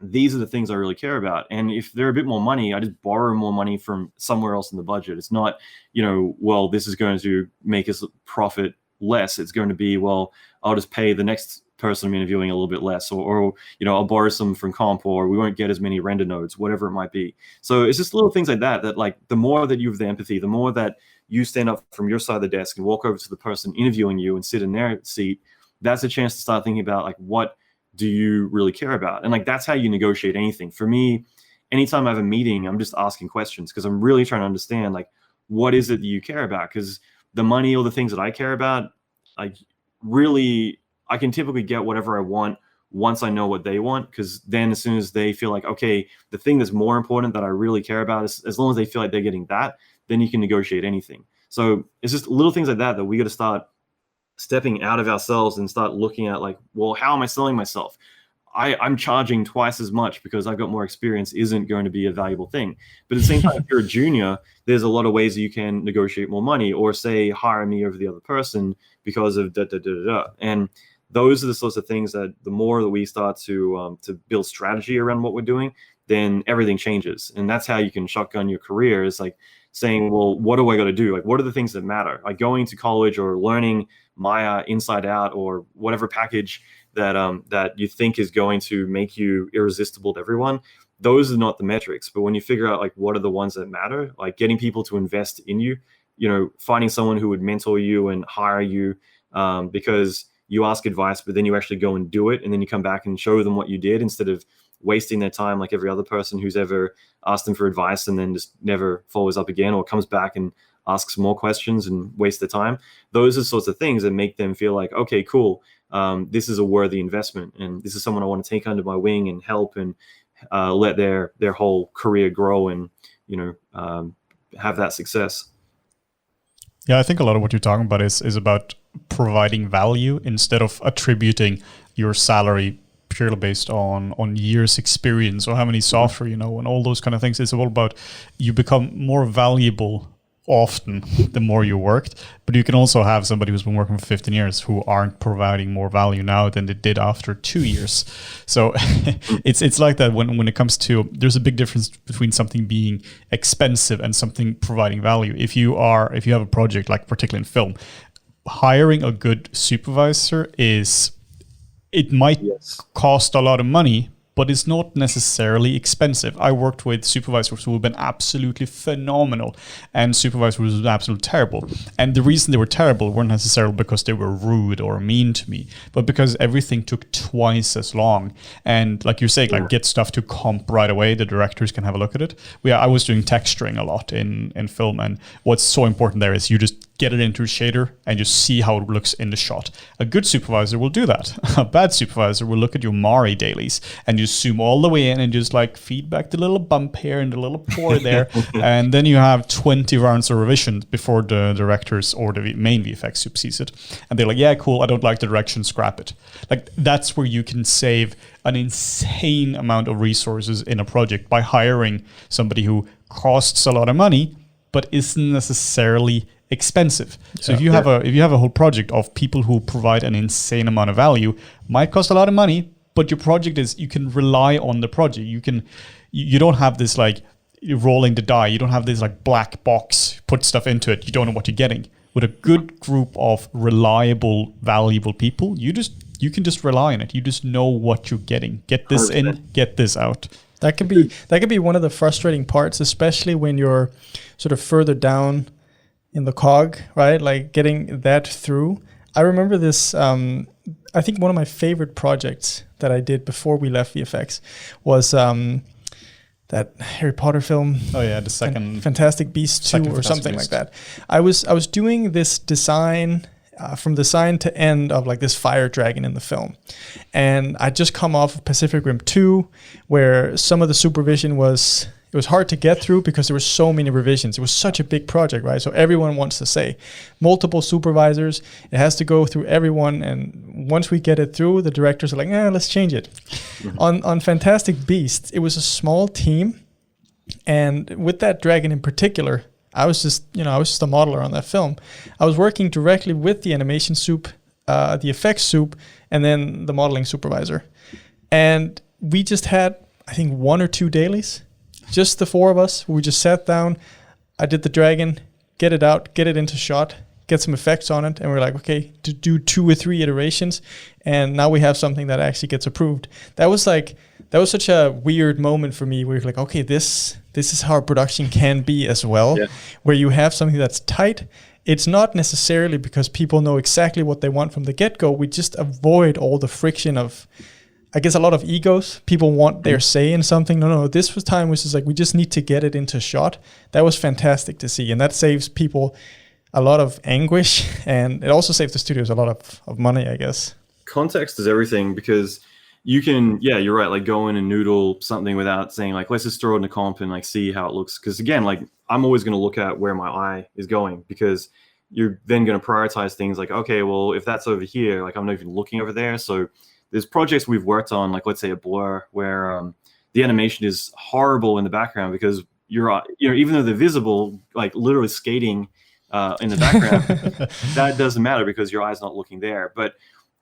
these are the things I really care about. And if they're a bit more money, I just borrow more money from somewhere else in the budget. It's not, well, this is going to make us profit less. It's going to be, well, I'll just pay the next person I'm interviewing a little bit less, or I'll borrow some from comp, or we won't get as many render nodes, whatever it might be. So it's just little things like that like the more that you have the empathy, the more that you stand up from your side of the desk and walk over to the person interviewing you and sit in their seat, that's a chance to start thinking about like, what do you really care about? And like, that's how you negotiate anything. For me, anytime I have a meeting, I'm just asking questions because I'm really trying to understand like, what is it that you care about? Because the money or the things that I care about, like really, I can typically get whatever I want once I know what they want. Because then as soon as they feel like, okay, the thing that's more important that I really care about is, as long as they feel like they're getting that, then you can negotiate anything. So it's just little things like that we got to start stepping out of ourselves and start looking at like, well, how am I selling myself? I'm charging twice as much because I've got more experience isn't going to be a valuable thing. But at the same time, if you're a junior, there's a lot of ways that you can negotiate more money or say, hire me over the other person because of da, da, da, da, da. And those are the sorts of things that the more that we start to build strategy around what we're doing, then everything changes. And that's how you can shotgun your career, is like saying, well, what do I got to do? Like, what are the things that matter? Like going to college or learning Maya inside out or whatever package that you think is going to make you irresistible to everyone. Those are not the metrics. But when you figure out like what are the ones that matter, like getting people to invest in you, finding someone who would mentor you and hire you because you ask advice, but then you actually go and do it. And then you come back and show them what you did instead of wasting their time like every other person who's ever asked them for advice and then just never follows up again or comes back and asks more questions and wastes their time. Those are sorts of things that make them feel like, okay, cool. This is a worthy investment. And this is someone I want to take under my wing and help and let their whole career grow and, have that success. Yeah, I think a lot of what you're talking about is about providing value instead of attributing your salary purely based on years experience or how many software you know and all those kind of things. It's all about you become more valuable often the more you worked, but you can also have somebody who's been working for 15 years who aren't providing more value now than they did after 2 years. So it's like that when it comes to, there's a big difference between something being expensive and something providing value. If you have a project, like particularly in film, hiring a good supervisor it might cost a lot of money, but it's not necessarily expensive. I worked with supervisors who have been absolutely phenomenal and supervisors who were absolutely terrible. And the reason they were terrible weren't necessarily because they were rude or mean to me, but because everything took twice as long. And like you're saying, like get stuff to comp right away. The directors can have a look at it. I was doing texturing a lot in film, and what's so important there is you just get it into a shader and just see how it looks in the shot. A good supervisor will do that. A bad supervisor will look at your Mari dailies and just zoom all the way in and just like feed back the little bump here and the little pore there. And then you have 20 rounds of revision before the directors or the main VFX soup sees it. And they're like, yeah, cool, I don't like the direction, scrap it. Like that's where you can save an insane amount of resources in a project by hiring somebody who costs a lot of money, but isn't necessarily expensive. So if you have a whole project of people who provide an insane amount of value, might cost a lot of money, but your project is, you can rely on the project. You don't have this like you're rolling the die. You don't have this like black box, put stuff into it. You don't know what you're getting. With a good group of reliable, valuable people, you can just rely on it. You just know what you're getting. Get this 100%. In, get this out. That could be one of the frustrating parts, especially when you're sort of further down in the cog, right? Like getting that through. I remember this, I think one of my favorite projects that I did before we left VFX was that Harry Potter film. Oh yeah, the second Fantastic Beasts 2 or something like that. I was doing this design from design to end of like this fire dragon in the film. And I just come off of Pacific Rim 2 where some of the supervision was hard to get through because there were so many revisions. It was such a big project, right? So everyone wants to say multiple supervisors. It has to go through everyone. And once we get it through, the directors are like, let's change it. Mm-hmm. On Fantastic Beasts, it was a small team. And with that dragon in particular, I was just a modeler on that film. I was working directly with the animation soup, the effects soup, and then the modeling supervisor. And we just had, I think, 1 or 2 dailies. Just the 4 of us. We just sat down. I did the dragon, get it out, get it into shot, get some effects on it, and we're like, okay, to do 2 or 3 iterations, and now we have something that actually gets approved. That was such a weird moment for me. Where you're like, okay, this is how production can be as well, where you have something that's tight. It's not necessarily because people know exactly what they want from the get-go. We just avoid all the friction of, I guess, a lot of egos. People want their say in something. No, this was time was just like, we just need to get it into shot. That was fantastic to see. And that saves people a lot of anguish. And it also saves the studios a lot of money, I guess. Context is everything, because you can, you're right, like go in and noodle something without saying like, let's just throw it in the comp and like see how it looks. Because again, like I'm always going to look at where my eye is going, because you're then going to prioritize things like, okay, well, if that's over here, like I'm not even looking over there. So there's projects we've worked on, like let's say a Blur, where the animation is horrible in the background because you're, even though they're visible, like literally skating in the background, that doesn't matter because your eye's not looking there. But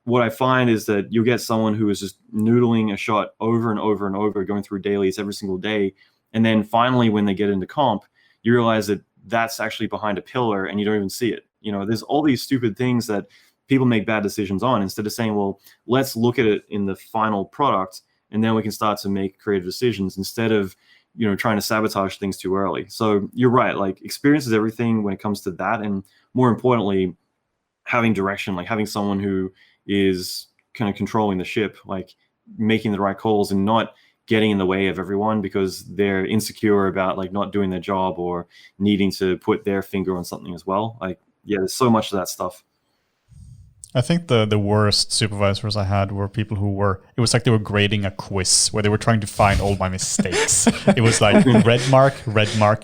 what I find is that you'll get someone who is just noodling a shot over and over and over, going through dailies every single day. And then finally, when they get into comp, you realize that that's actually behind a pillar and you don't even see it. There's all these stupid things that people make bad decisions on, instead of saying, well, let's look at it in the final product and then we can start to make creative decisions, instead of trying to sabotage things too early. So you're right, like experience is everything when it comes to that, and more importantly, having direction, like having someone who is kind of controlling the ship, like making the right calls and not getting in the way of everyone because they're insecure about like not doing their job or needing to put their finger on something as well. Like there's so much of that stuff. I think the worst supervisors I had were people who it was like they were grading a quiz where they were trying to find all my mistakes. It was like red mark,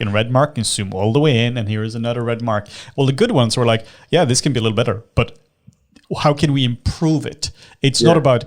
and red mark, and zoom all the way in, and here is another red mark. Well, the good ones were like, yeah, this can be a little better, but how can we improve it? It's not about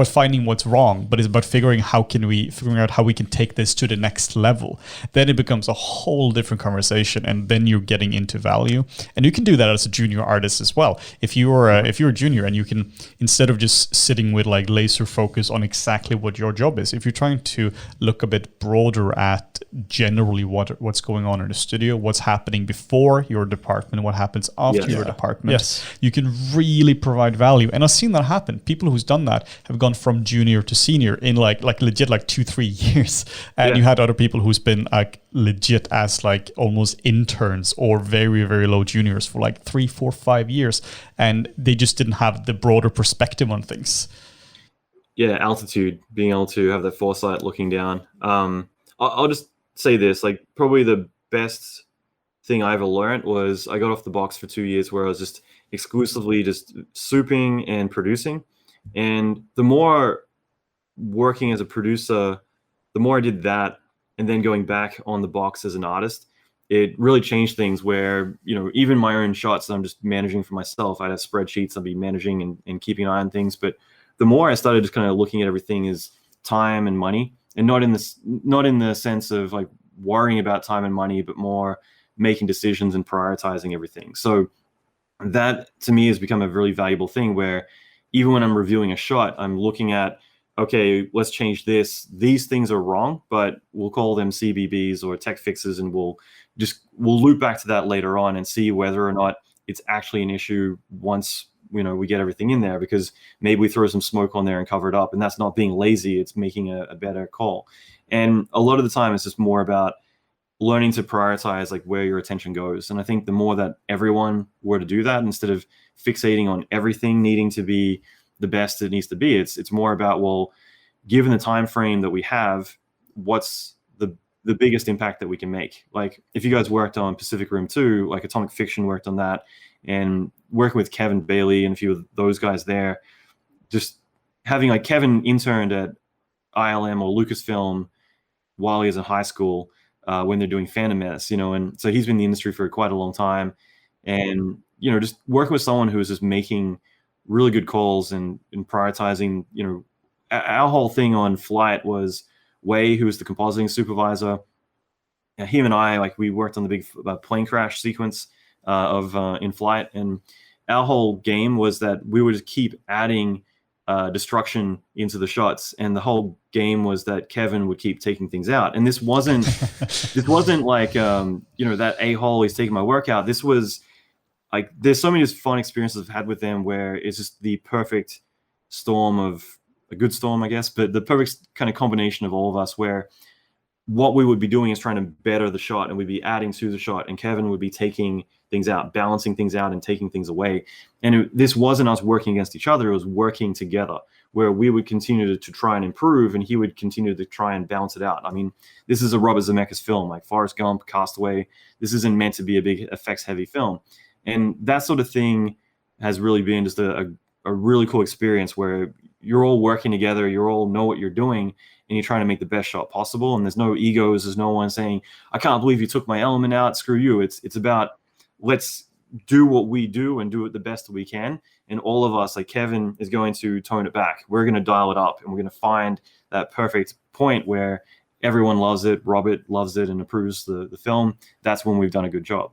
finding what's wrong, but it's about figuring out how we can take this to the next level. Then it becomes a whole different conversation, and then you're getting into value. And you can do that as a junior artist as well. If you're a junior and you can, instead of just sitting with like laser focus on exactly what your job is, if you're trying to look a bit broader at generally what's going on in the studio, what's happening before your department, what happens after your department, you can really provide value. And I've seen that happen. People who's done that have gone from junior to senior in like legit like 2-3 years. And you had other people who's been like legit as like almost interns or very, very low juniors for like 3, 4, 5 years. And they just didn't have the broader perspective on things. Yeah, altitude, being able to have that foresight looking down. I'll just say this, like probably the best thing I ever learned was I got off the box for 2 years where I was just exclusively just souping and producing. And the more working as a producer, the more I did that, and then going back on the box as an artist, it really changed things where, even my own shots that I'm just managing for myself, I'd have spreadsheets I'd be managing and keeping an eye on things. But the more I started just kind of looking at everything as time and money, and not in the sense of like worrying about time and money, but more making decisions and prioritizing everything. So that to me has become a really valuable thing where even when I'm reviewing a shot, I'm looking at okay, let's change this. These things are wrong, but we'll call them CBBs or tech fixes, and we'll loop back to that later on and see whether or not it's actually an issue once we get everything in there, because maybe we throw some smoke on there and cover it up, and that's not being lazy, it's making a better call. And a lot of the time it's just more about learning to prioritize like where your attention goes. And I think the more that everyone were to do that, instead of fixating on everything needing to be the best it needs to be, it's more about, well, given the time frame that we have, what's the biggest impact that we can make. Like if you guys worked on Pacific Rim 2, like Atomic Fiction worked on that, and working with Kevin Bailey and a few of those guys there, just having like Kevin interned at ILM or Lucasfilm while he was in high school, when they're doing Phantom Menace, and so he's been in the industry for quite a long time. And, just working with someone who is just making really good calls and prioritizing, our whole thing on Flight was Wei, who was the compositing supervisor. Him and I, like, we worked on the big plane crash sequence of In Flight, and our whole game was that we would just keep adding destruction into the shots, and the whole game was that Kevin would keep taking things out. And this wasn't like that a-hole, he's taking my work out. This was like, there's so many just fun experiences I've had with them where it's just the perfect storm of a good storm, I guess, but the perfect kind of combination of all of us, where what we would be doing is trying to better the shot, and we'd be adding to the shot, and Kevin would be taking things out, balancing things out, and taking things away. And this wasn't us working against each other, it was working together, where we would continue to try and improve, and he would continue to try and balance it out. I mean, this is a Robert Zemeckis film, like Forrest Gump, Castaway. This isn't meant to be a big effects-heavy film. And that sort of thing has really been just a really cool experience, where you're all working together, you all know what you're doing, and you're trying to make the best shot possible. And there's no egos, there's no one saying, I can't believe you took my element out, screw you. It's about, let's do what we do and do it the best that we can. And all of us, like Kevin, is going to tone it back. We're going to dial it up, and we're going to find that perfect point where everyone loves it, Robert loves it and approves the film. That's when we've done a good job.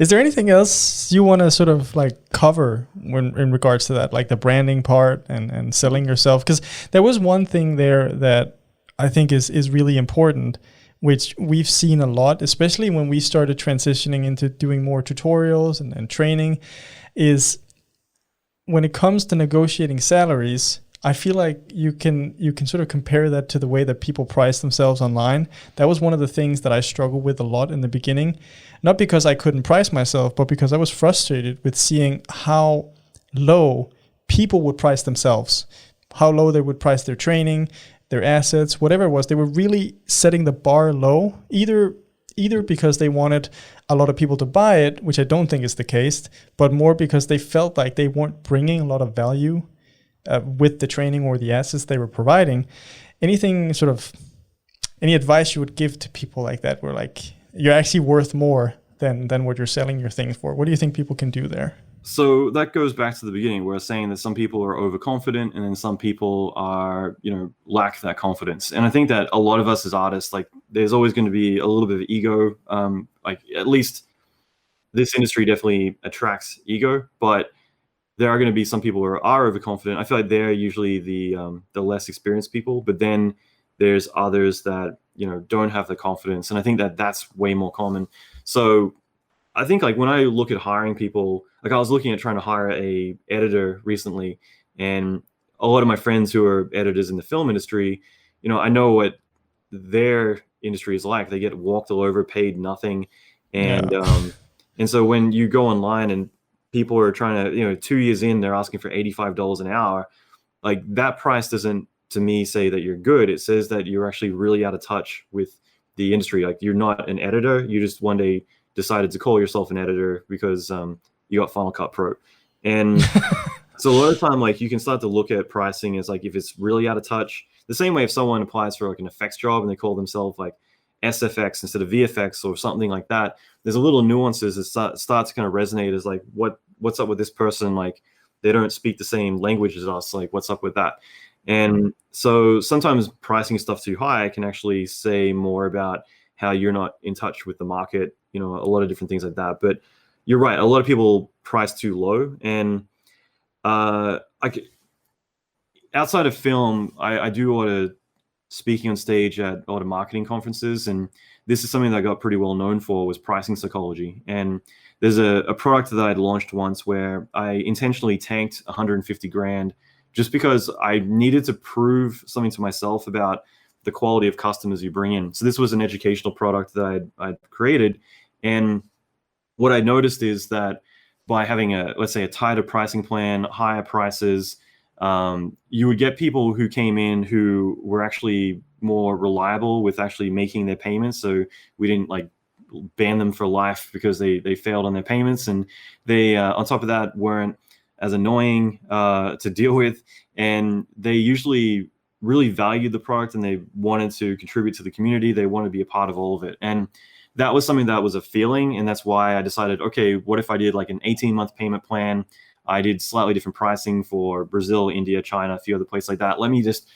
Is there anything else you want to sort of like cover in regards to that, like the branding part and selling yourself? Because there was one thing there that I think is really important, which we've seen a lot, especially when we started transitioning into doing more tutorials and training, is when it comes to negotiating salaries, I feel like you can sort of compare that to the way that people price themselves online. That was one of the things that I struggled with a lot in the beginning, not because I couldn't price myself, but because I was frustrated with seeing how low people would price themselves, how low they would price their training, their assets, whatever it was. They were really setting the bar low, either because they wanted a lot of people to buy it, which I don't think is the case, but more because they felt like they weren't bringing a lot of value with the training or the assets they were providing. Any advice you would give to people like that, where like you're actually worth more than what you're selling your things for? What do you think people can do there? So that goes back to the beginning, where I was saying that some people are overconfident, and then some people are, lack that confidence. And I think that a lot of us as artists, like, there's always going to be a little bit of ego. Like, at least this industry definitely attracts ego, but there are going to be some people who are overconfident. I feel like they're usually the less experienced people, but then there's others that, don't have the confidence. And I think that that's way more common. So I think, like, when I look at hiring people, like, I was looking at trying to hire a editor recently, and a lot of my friends who are editors in the film industry, I know what their industry is like. They get walked all over, paid nothing. And, and so when you go online and people are trying to, 2 years in, they're asking for $85 an hour. Like, that price doesn't, to me, say that you're good. It says that you're actually really out of touch with the industry. Like, you're not an editor. You just one day decided to call yourself an editor because you got Final Cut Pro. And so a lot of time, like, you can start to look at pricing as, like, if it's really out of touch. The same way if someone applies for like an effects job and they call themselves like SFX instead of VFX or something like that, there's a little nuances that start to kind of resonate as like, what's up with this person? Like, they don't speak the same language as us. Like, what's up with that? And so sometimes pricing stuff too high can actually say more about how you're not in touch with the market, a lot of different things like that. But you're right, a lot of people price too low. And outside of film, I do a lot of speaking on stage at a lot of marketing conferences, and this is something that I got pretty well known for, was pricing psychology. And there's a product that I'd launched once where I intentionally tanked 150 grand just because I needed to prove something to myself about the quality of customers you bring in. So this was an educational product that I'd created, and what I noticed is that by having let's say a tighter pricing plan, higher prices, you would get people who came in who were actually more reliable with actually making their payments. So we didn't like ban them for life because they failed on their payments, and they on top of that weren't as annoying to deal with, and they usually really valued the product and they wanted to contribute to the community. They wanted to be a part of all of it, and that was something that was a feeling. And that's why I decided, okay, what if I did like an 18-month payment plan? I did slightly different pricing for Brazil, India, China, a few other places like that. Let me just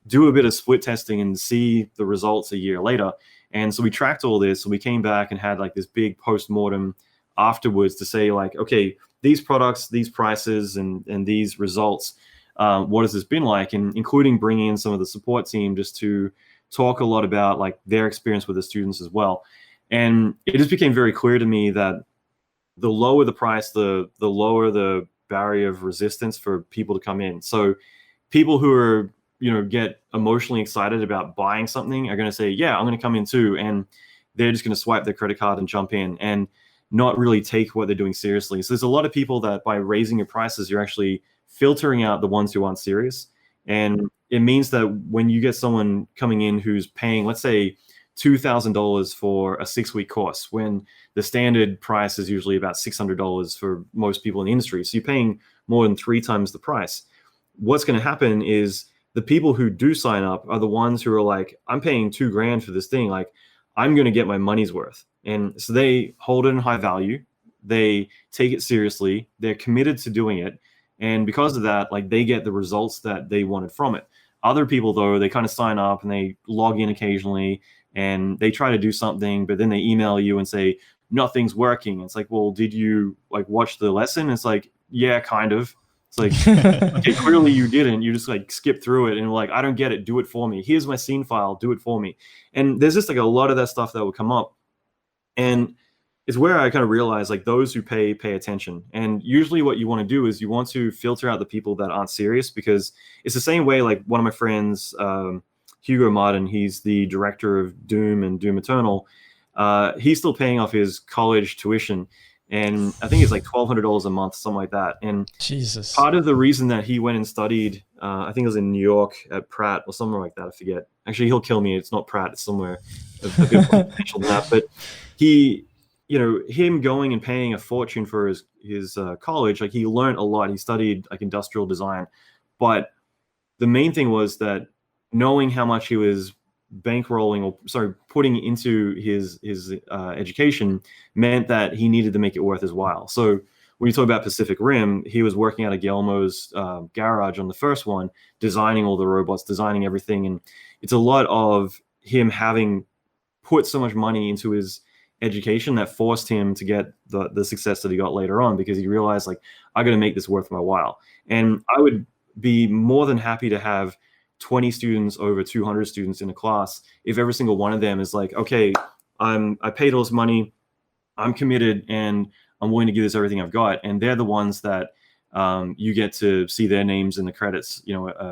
do a bit of split testing and see the results a year later. And so we tracked all this. So we came back and had like this big post-mortem afterwards to say like, okay, these products, these prices, and these results, what has this been like? And including bringing in some of the support team just to talk a lot about like their experience with the students as well. And it just became very clear to me that the lower the price, the lower the barrier of resistance for people to come in. So people who are, get emotionally excited about buying something are going to say, yeah, I'm going to come in too. And they're just going to swipe their credit card and jump in and not really take what they're doing seriously. So there's a lot of people that by raising your prices, you're actually filtering out the ones who aren't serious. And it means that when you get someone coming in who's paying, let's say, $2,000 for a 6-week course, when the standard price is usually about $600 for most people in the industry. So you're paying more than 3 times the price. What's going to happen is the people who do sign up are the ones who are like, I'm paying $2,000 for this thing. Like, I'm going to get my money's worth. And so they hold it in high value. They take it seriously. They're committed to doing it. And because of that, like, they get the results that they wanted from it. Other people, though, they kind of sign up and they log in occasionally and they try to do something, but then they email you and say, nothing's working. It's like, well, did you like watch the lesson? It's like, yeah, kind of. It's like, okay, clearly you didn't. You just like skip through it and like, I don't get it. Do it for me. Here's my scene file. Do it for me. And there's just like a lot of that stuff that will come up. And it's where I kind of realize like those who pay attention. And usually what you want to do is you want to filter out the people that aren't serious, because it's the same way like one of my friends, Hugo Martin, he's the director of Doom and Doom Eternal. He's still paying off his college tuition, and I think it's like $1,200 a month, something like that. And Jesus, part of the reason that he went and studied, I think it was in New York at Pratt or somewhere like that, I forget. Actually, he'll kill me. It's not Pratt. It's somewhere a bit more potential than that. But he, him going and paying a fortune for his college, like he learned a lot. He studied like industrial design, but the main thing was that knowing how much he was putting into his education meant that he needed to make it worth his while. So when you talk about Pacific Rim, he was working out of Guillermo's garage on the first one, designing all the robots, designing everything. And it's a lot of him having put so much money into his education that forced him to get the success that he got later on, because he realized like, I got to make this worth my while. And I would be more than happy to have 20 students over 200 students in a class if every single one of them is like, okay, I paid all this money, I'm committed, and I'm willing to give this everything I've got. And they're the ones that you get to see their names in the credits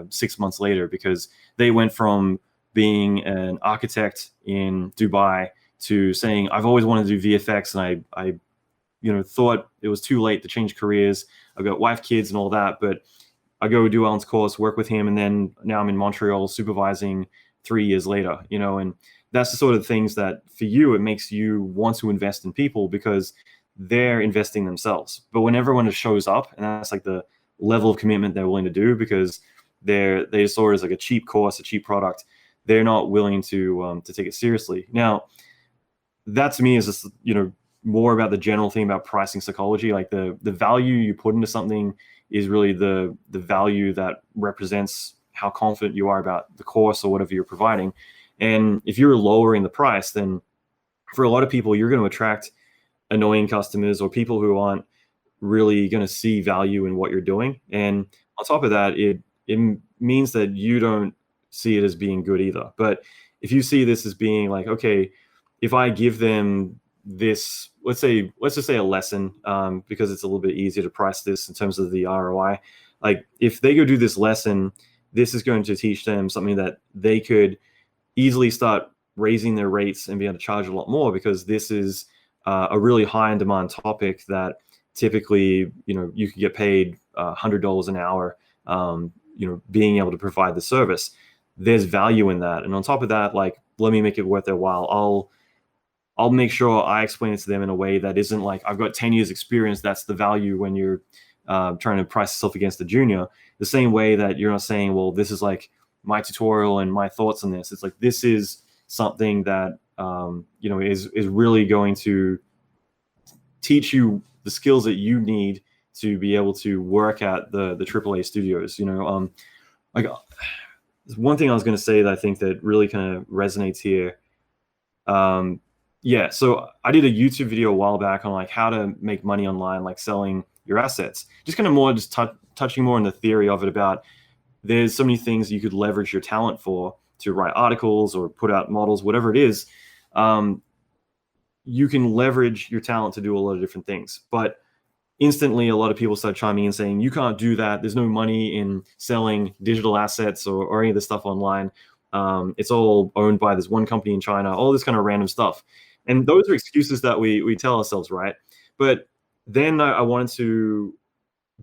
6 months later, because they went from being an architect in Dubai to saying, I've always wanted to do VFX, and I thought it was too late to change careers. I've got wife, kids, and all that, but I go do Allan's course, work with him, and then now I'm in Montreal supervising 3 years later, and that's the sort of things that for you, it makes you want to invest in people because they're investing themselves. But when everyone just shows up, and that's like the level of commitment they're willing to do, because they saw it as like a cheap course, a cheap product, they're not willing to take it seriously. Now, that to me is just, more about the general thing about pricing psychology. Like the value you put into something is really the value that represents how confident you are about the course or whatever you're providing. And if you're lowering the price, then for a lot of people, you're going to attract annoying customers or people who aren't really going to see value in what you're doing. And on top of that, it means that you don't see it as being good either. But if you see this as being like, okay, if I give them this, let's just say a lesson, because it's a little bit easier to price this in terms of the ROI. Like if they go do this lesson, this is going to teach them something that they could easily start raising their rates and be able to charge a lot more, because this is a really high in demand topic that typically, you could get paid $100 an hour, being able to provide the service. There's value in that. And on top of that, like, let me make it worth their while. I'll make sure I explain it to them in a way that isn't like, I've got 10 years experience. That's the value when you're trying to price yourself against a junior. The same way that you're not saying, well, this is like my tutorial and my thoughts on this. It's like, this is something that, is really going to teach you the skills that you need to be able to work at the AAA studios. Like one thing I was going to say that I think that really kind of resonates here. Yeah, so I did a YouTube video a while back on like how to make money online, like selling your assets. Just kind of more just touching more on the theory of it, about there's so many things you could leverage your talent for, to write articles or put out models, whatever it is. You can leverage your talent to do a lot of different things. But instantly, a lot of people start chiming in saying, you can't do that. There's no money in selling digital assets or any of this stuff online. It's all owned by this one company in China, all this kind of random stuff. And those are excuses that we tell ourselves, right? But then I wanted to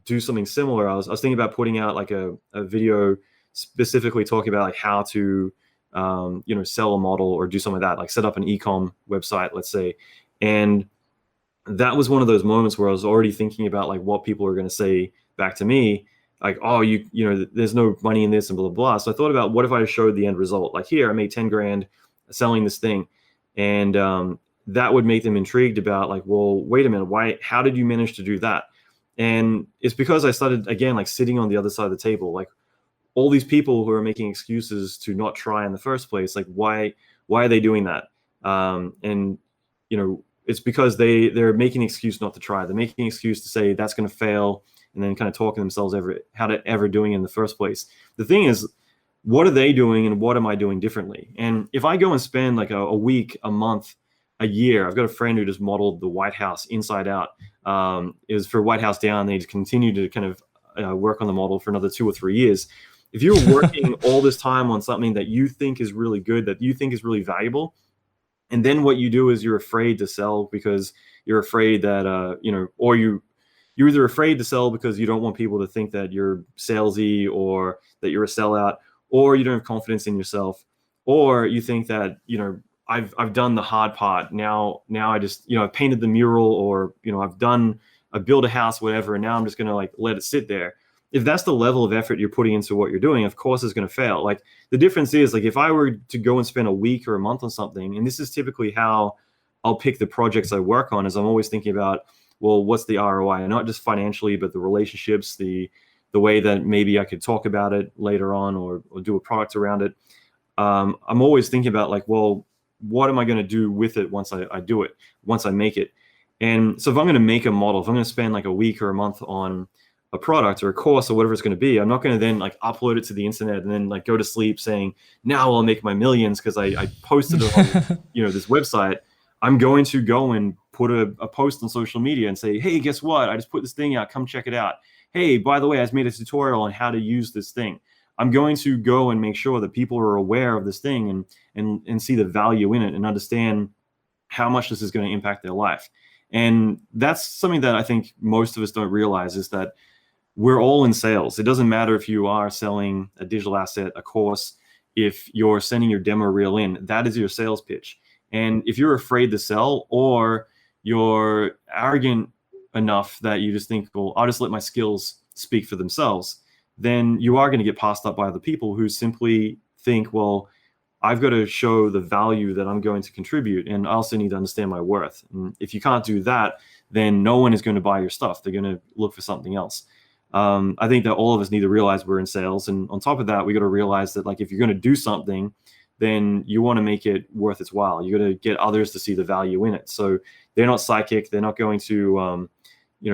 do something similar. I was thinking about putting out like a video specifically talking about like how to sell a model or do something like that, like set up an e-com website, let's say. And that was one of those moments where I was already thinking about like what people are going to say back to me, like, oh, there's no money in this and blah, blah, blah. So I thought about, what if I showed the end result? Like, here, I made 10 grand selling this thing. And that would make them intrigued about like, well, wait a minute, how did you manage to do that? And it's because I started, again, like sitting on the other side of the table, like all these people who are making excuses to not try in the first place, like why are they doing that? And, it's because they're making an excuse not to try. They're making an excuse to say that's going to fail, and then kind of talking themselves out of ever doing it in the first place. The thing is, what are they doing and what am I doing differently? And if I go and spend like a week, a month, a year, I've got a friend who just modeled the White House inside out. It was for White House Down. They just continued to kind of work on the model for another 2 or 3 years. If you're working all this time on something that you think is really good, that you think is really valuable, and then what you do is you're afraid to sell because you're afraid that, or you're either afraid to sell because you don't want people to think that you're salesy or that you're a sellout, or you don't have confidence in yourself, or you think that, I've done the hard part. Now I just, I've painted the mural, or, I built a house, whatever, and now I'm just going to like let it sit there. If that's the level of effort you're putting into what you're doing, of course it's going to fail. Like the difference is, like, if I were to go and spend a week or a month on something, and this is typically how I'll pick the projects I work on, is I'm always thinking about, well, what's the ROI? And not just financially, but the relationships, the way that maybe I could talk about it later on, or do a product around it. I'm always thinking about like, well, what am I going to do with it once I do it, once I make it? And so if I'm going to make a model, if I'm going to spend like a week or a month on a product or a course or whatever it's going to be, I'm not going to then like upload it to the internet and then like go to sleep saying, now I'll make my millions because I posted it on this website. I'm going to go and put a post on social media and say, hey, guess what? I just put this thing out. Come check it out. Hey, by the way, I just made a tutorial on how to use this thing. I'm going to go and make sure that people are aware of this thing and see the value in it and understand how much this is going to impact their life. And that's something that I think most of us don't realize, is that we're all in sales. It doesn't matter if you are selling a digital asset, a course, if you're sending your demo reel in, that is your sales pitch. And if you're afraid to sell, or you're arrogant enough that you just think, well, I'll just let my skills speak for themselves, then you are going to get passed up by other people who simply think, well, I've got to show the value that I'm going to contribute, and I also need to understand my worth. And if you can't do that, then no one is going to buy your stuff. They're going to look for something else. I think that all of us need to realize we're in sales. And on top of that, we got to realize that, like, if you're going to do something, then you want to make it worth its while. You got to get others to see the value in it. So they're not psychic. They're not going to,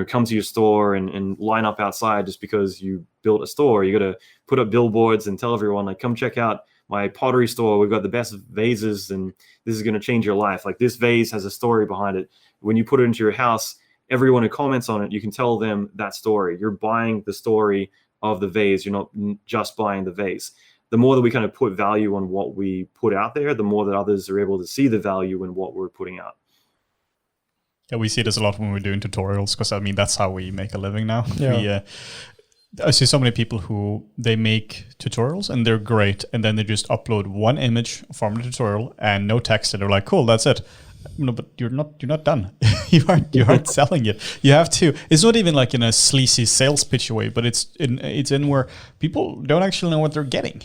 come to your store and line up outside just because you built a store. You got to put up billboards and tell everyone, like, come check out my pottery store. We've got the best vases, and this is going to change your life. Like, this vase has a story behind it. When you put it into your house, everyone who comments on it, you can tell them that story. You're buying the story of the vase. You're not just buying the vase. The more that we kind of put value on what we put out there, the more that others are able to see the value in what we're putting out. Yeah, we see this a lot when we're doing tutorials, because I mean, that's how we make a living now. Yeah. I see so many people who they make tutorials and they're great, and then they just upload one image from the tutorial and no text, and they're like, cool, that's it. No, but you're not done. you aren't selling it. You have to. It's not even like in a sleazy sales pitch way, but it's in where people don't actually know what they're getting.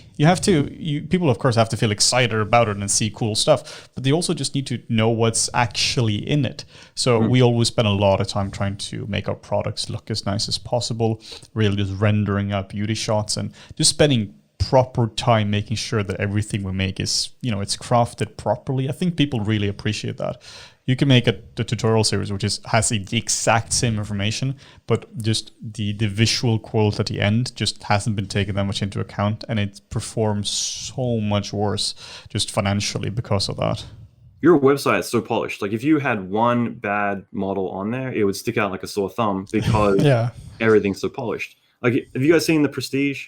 People of course have to feel excited about it and see cool stuff, but they also just need to know what's actually in it. So we always spend a lot of time trying to make our products look as nice as possible, really just rendering up beauty shots and just spending proper time making sure that everything we make is, it's crafted properly. I think people really appreciate that. You can make the tutorial series which has the exact same information, but just the visual quality at the end just hasn't been taken that much into account, and it performs so much worse just financially because of that. Your website is so polished. Like, if you had one bad model on there, it would stick out like a sore thumb because everything's so polished. Like, have you guys seen The Prestige?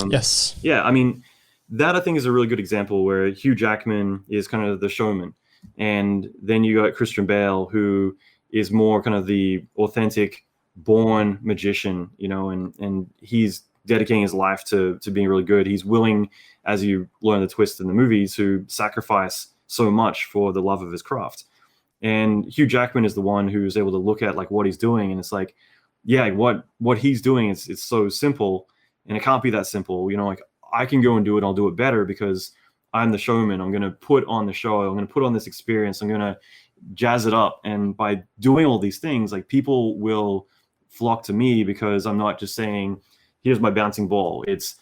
Yes. Yeah, I mean, that I think is a really good example where Hugh Jackman is kind of the showman, and then you got Christian Bale, who is more kind of the authentic born magician, and he's dedicating his life to being really good. He's willing, as you learn the twist in the movies, to sacrifice so much for the love of his craft. And Hugh Jackman is the one who's able to look at like what he's doing, and it's like, yeah, what he's doing it's so simple. And it can't be that simple. Like, I can go and do it. I'll do it better because I'm the showman. I'm going to put on the show. I'm going to put on this experience. I'm going to jazz it up. And by doing all these things, like, people will flock to me because I'm not just saying, here's my bouncing ball. It's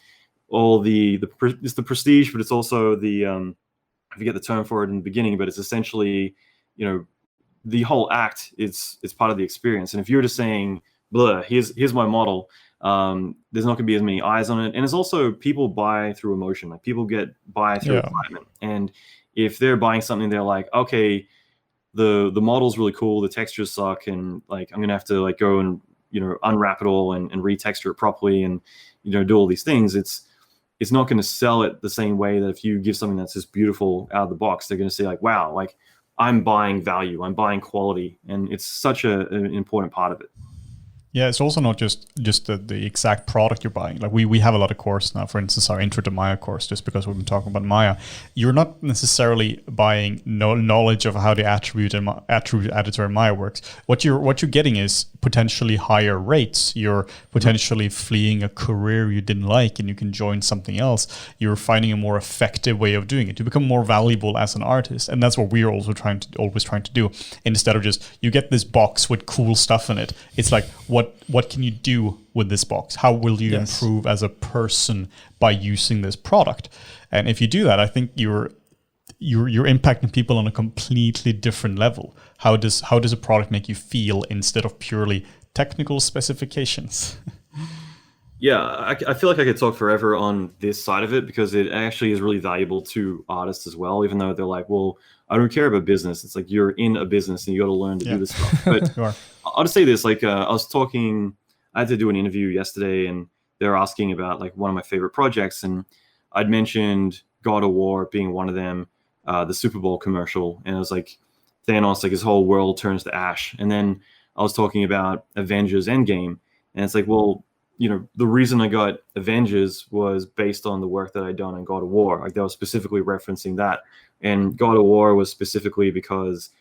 all it's the prestige, but it's also the, I forget the term for it in the beginning, but it's essentially, the whole act. It's part of the experience. And if you're just saying, blah, here's my model, there's not going to be as many eyes on it. And it's also, people buy through emotion. Like, people buy through excitement. And if they're buying something, they're like, okay, the model's really cool, the textures suck, and like, I'm gonna have to like go and unwrap it all and retexture it properly and do all these things. It's not going to sell it the same way that if you give something that's just beautiful out of the box, they're going to say like, wow, like, I'm buying value, I'm buying quality, and it's such an important part of it. Yeah, it's also not just the exact product you're buying. Like, we have a lot of course now, for instance, our Intro to Maya course, just because we've been talking about Maya. You're not necessarily buying knowledge of how the attribute editor in Maya works. What you're getting is potentially higher rates. You're potentially fleeing a career you didn't like, and you can join something else. You're finding a more effective way of doing it. You become more valuable as an artist, and that's what we're also always trying to do. Instead of just, you get this box with cool stuff in it. It's like, what can you do with this box? How will you improve as a person by using this product? And if you do that, I think you're impacting people on a completely different level. How does a product make you feel instead of purely technical specifications? Yeah, I feel like I could talk forever on this side of it, because it actually is really valuable to artists as well, even though they're like, well, I don't care about business. It's like, you're in a business and you got to learn to do this stuff. But I'll just say this, like, I had to do an interview yesterday, and they're asking about like one of my favorite projects, and I'd mentioned God of War being one of them, the Super Bowl commercial, and it was like Thanos, like, his whole world turns to ash. And then I was talking about Avengers Endgame, and it's like, well, the reason I got Avengers was based on the work that I'd done in God of War. Like, that was specifically referencing that. And God of War was specifically because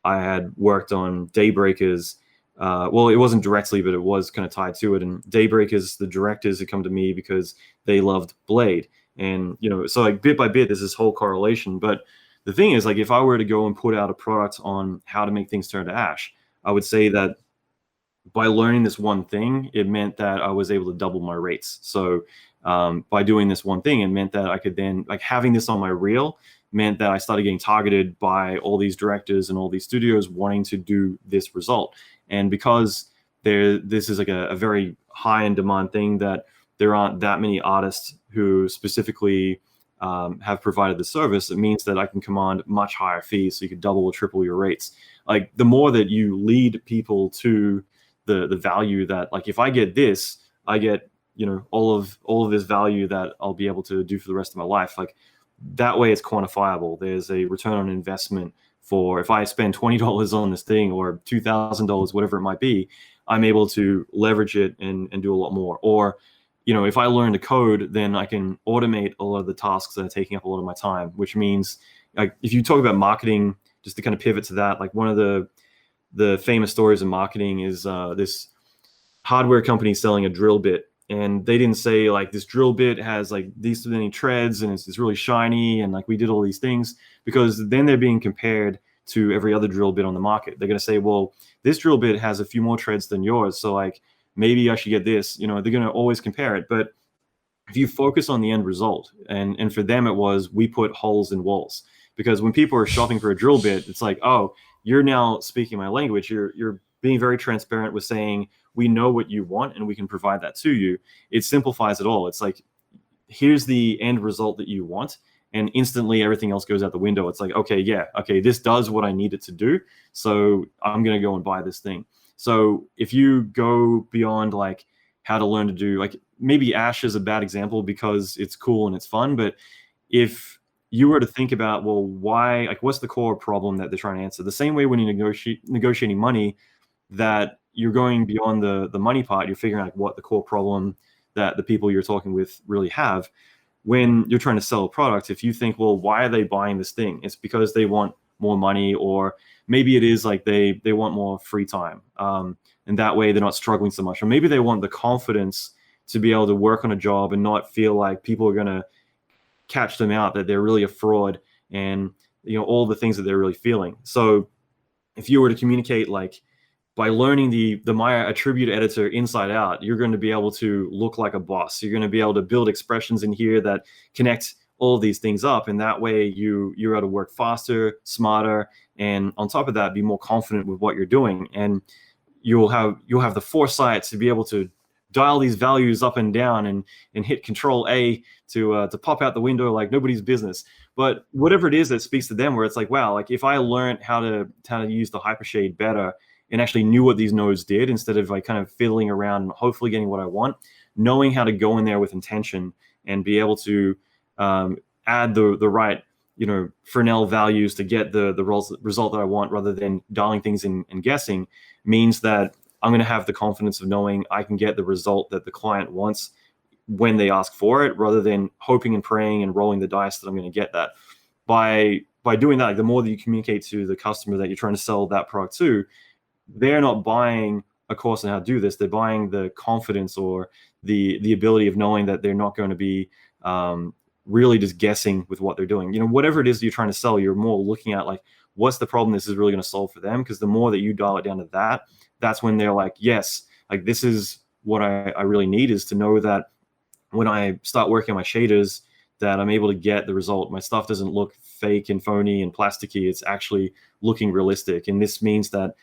I had worked on Daybreakers. Well, it wasn't directly, but it was kind of tied to it. And Daybreakers, the directors had come to me because they loved Blade. And, so like bit by bit, there's this whole correlation. But the thing is, like, if I were to go and put out a product on how to make things turn to ash, I would say that by learning this one thing, it meant that I was able to double my rates. So by doing this one thing, it meant that I could then, like, having this on my reel meant that I started getting targeted by all these directors and all these studios wanting to do this result. And because this is like a very high in demand thing, that there aren't that many artists who specifically have provided the service. It means that I can command much higher fees, so you could double or triple your rates. Like the more that you lead people to the value that, like, if I get this, I get, you know, all of this value that I'll be able to do for the rest of my life. Like that way it's quantifiable. There's a return on investment for, if I spend $20 on this thing or $2,000, whatever it might be, I'm able to leverage it and do a lot more. Or, you know, if I learn to code, then I can automate a lot of the tasks that are taking up a lot of my time, which means, like, if you talk about marketing, just to kind of pivot to that, like one of the famous stories in marketing is this hardware company selling a drill bit. And they didn't say, like, this drill bit has like these many treads and it's really shiny and like we did all these things, because then they're being compared to every other drill bit on the market. They're going to say, well, this drill bit has a few more treads than yours, so like maybe I should get this. You know, they're going to always compare it. But if you focus on the end result, and for them it was, we put holes in walls. Because when people are shopping for a drill bit, it's like, oh, you're now speaking my language. You're being very transparent with saying, we know what you want and we can provide that to you. It simplifies it all. It's like, here's the end result that you want, and instantly everything else goes out the window. It's like, okay, yeah, okay, this does what I need it to do, so I'm going to go and buy this thing. So if you go beyond like how to learn to do, like, maybe Ash is a bad example because it's cool and it's fun, but if you were to think about, well, why, like, what's the core problem that they're trying to answer? The same way when you're negotiating money, that you're going beyond the money part, you're figuring out like what the core problem that the people you're talking with really have. When you're trying to sell a product, if you think, well, why are they buying this thing? It's because they want more money, or maybe it is like they want more free time. And that way they're not struggling so much. Or maybe they want the confidence to be able to work on a job and not feel like people are going to catch them out, that they're really a fraud, and, you know, all the things that they're really feeling. So if you were to communicate, like, by learning the Maya attribute editor inside out, you're going to be able to look like a boss. You're going to be able to build expressions in here that connect all of these things up, and that way you're able to work faster, smarter, and on top of that, be more confident with what you're doing. And you'll have the foresight to be able to dial these values up and down and hit Control A to pop out the window like nobody's business. But whatever it is that speaks to them, where it's like, wow, like if I learned how to use the hypershade better and actually knew what these nodes did, instead of like kind of fiddling around and hopefully getting what I want, knowing how to go in there with intention and be able to add the right, you know, Fresnel values to get the result that I want, rather than dialing things in and guessing, means that I'm going to have the confidence of knowing I can get the result that the client wants when they ask for it, rather than hoping and praying and rolling the dice that I'm going to get that. By doing that, like, the more that you communicate to the customer that you're trying to sell that product to, they're not buying a course on how to do this. They're buying the confidence or the ability of knowing that they're not going to be really just guessing with what they're doing. You know, whatever it is that you're trying to sell, you're more looking at like, what's the problem this is really going to solve for them? Because the more that you dial it down to that, that's when they're like, yes, like this is what I really need, is to know that when I start working on my shaders, that I'm able to get the result. My stuff doesn't look fake and phony and plasticky. It's actually looking realistic. And this means that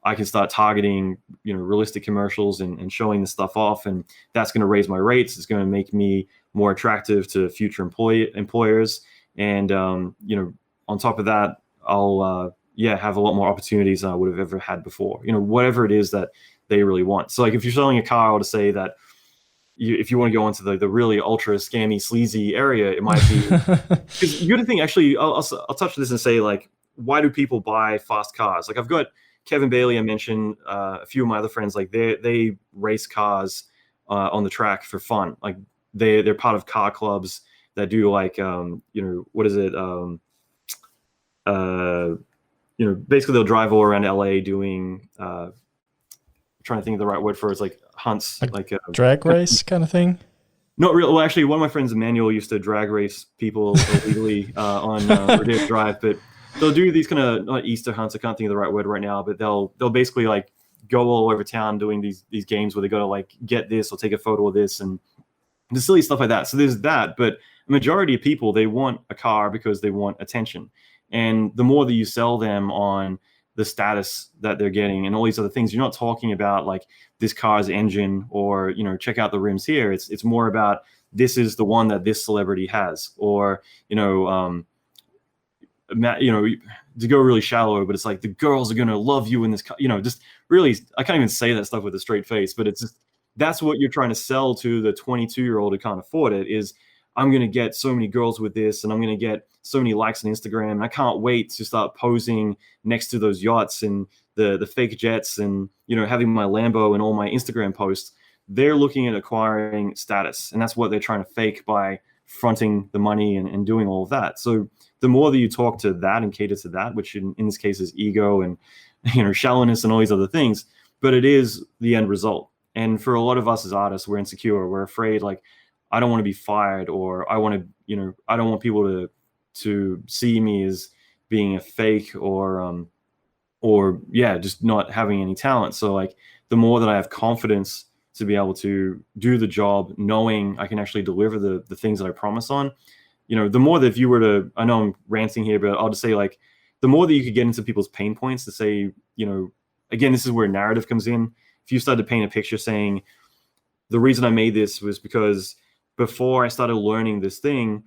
I can start targeting, you know, realistic commercials and showing the stuff off, and that's going to raise my rates. It's going to make me more attractive to future employers, and you know, on top of that, I'll have a lot more opportunities than I would have ever had before. You know, whatever it is that they really want. So like if you're selling a car, I would say that if you want to go into the really ultra scammy, sleazy area, it might be, because you got to think, actually, I'll touch this and say, like, why do people buy fast cars? Like, I've got Kevin Bailey, I mentioned, a few of my other friends, like they race cars on the track for fun. Like they're part of car clubs that do like, you know, what is it? You know, basically they'll drive all around LA doing, trying to think of the right word for it. It's like hunts, like drag race kind of thing. Not real. Well, actually, one of my friends, Emmanuel, used to drag race people illegally on Rodeo Drive, but they'll do these kind of, not Easter hunts, I can't think of the right word right now, but they'll basically like go all over town doing these games where they got to like get this or take a photo of this and the silly stuff like that. So there's that, but a majority of people, they want a car because they want attention. And the more that you sell them on the status that they're getting and all these other things. You're not talking about like this car's engine or, you know, check out the rims here. It's more about this is the one that this celebrity has, or, you know, to go really shallow, but it's like the girls are going to love you in this car, you know, just really, I can't even say that stuff with a straight face, but it's just, that's what you're trying to sell to the 22-year-old who can't afford it, is I'm going to get so many girls with this, and I'm going to get so many likes on Instagram, and I can't wait to start posing next to those yachts and the fake jets, and, you know, having my Lambo and all my Instagram posts. They're looking at acquiring status, and that's what they're trying to fake by fronting the money and doing all of that. So the more that you talk to that and cater to that, which in this case is ego and, you know, shallowness and all these other things, but it is the end result. And for a lot of us as artists, we're insecure. We're afraid, like, I don't want to be fired, or I want to, you know, I don't want people to see me as being a fake, or yeah, just not having any talent. So like, the more that I have confidence to be able to do the job, knowing I can actually deliver the things that I promise on, you know, the more that if you were to, I know I'm ranting here, but I'll just say, like, the more that you could get into people's pain points to say, you know, again, this is where narrative comes in. If you start to paint a picture saying, the reason I made this was because before I started learning this thing,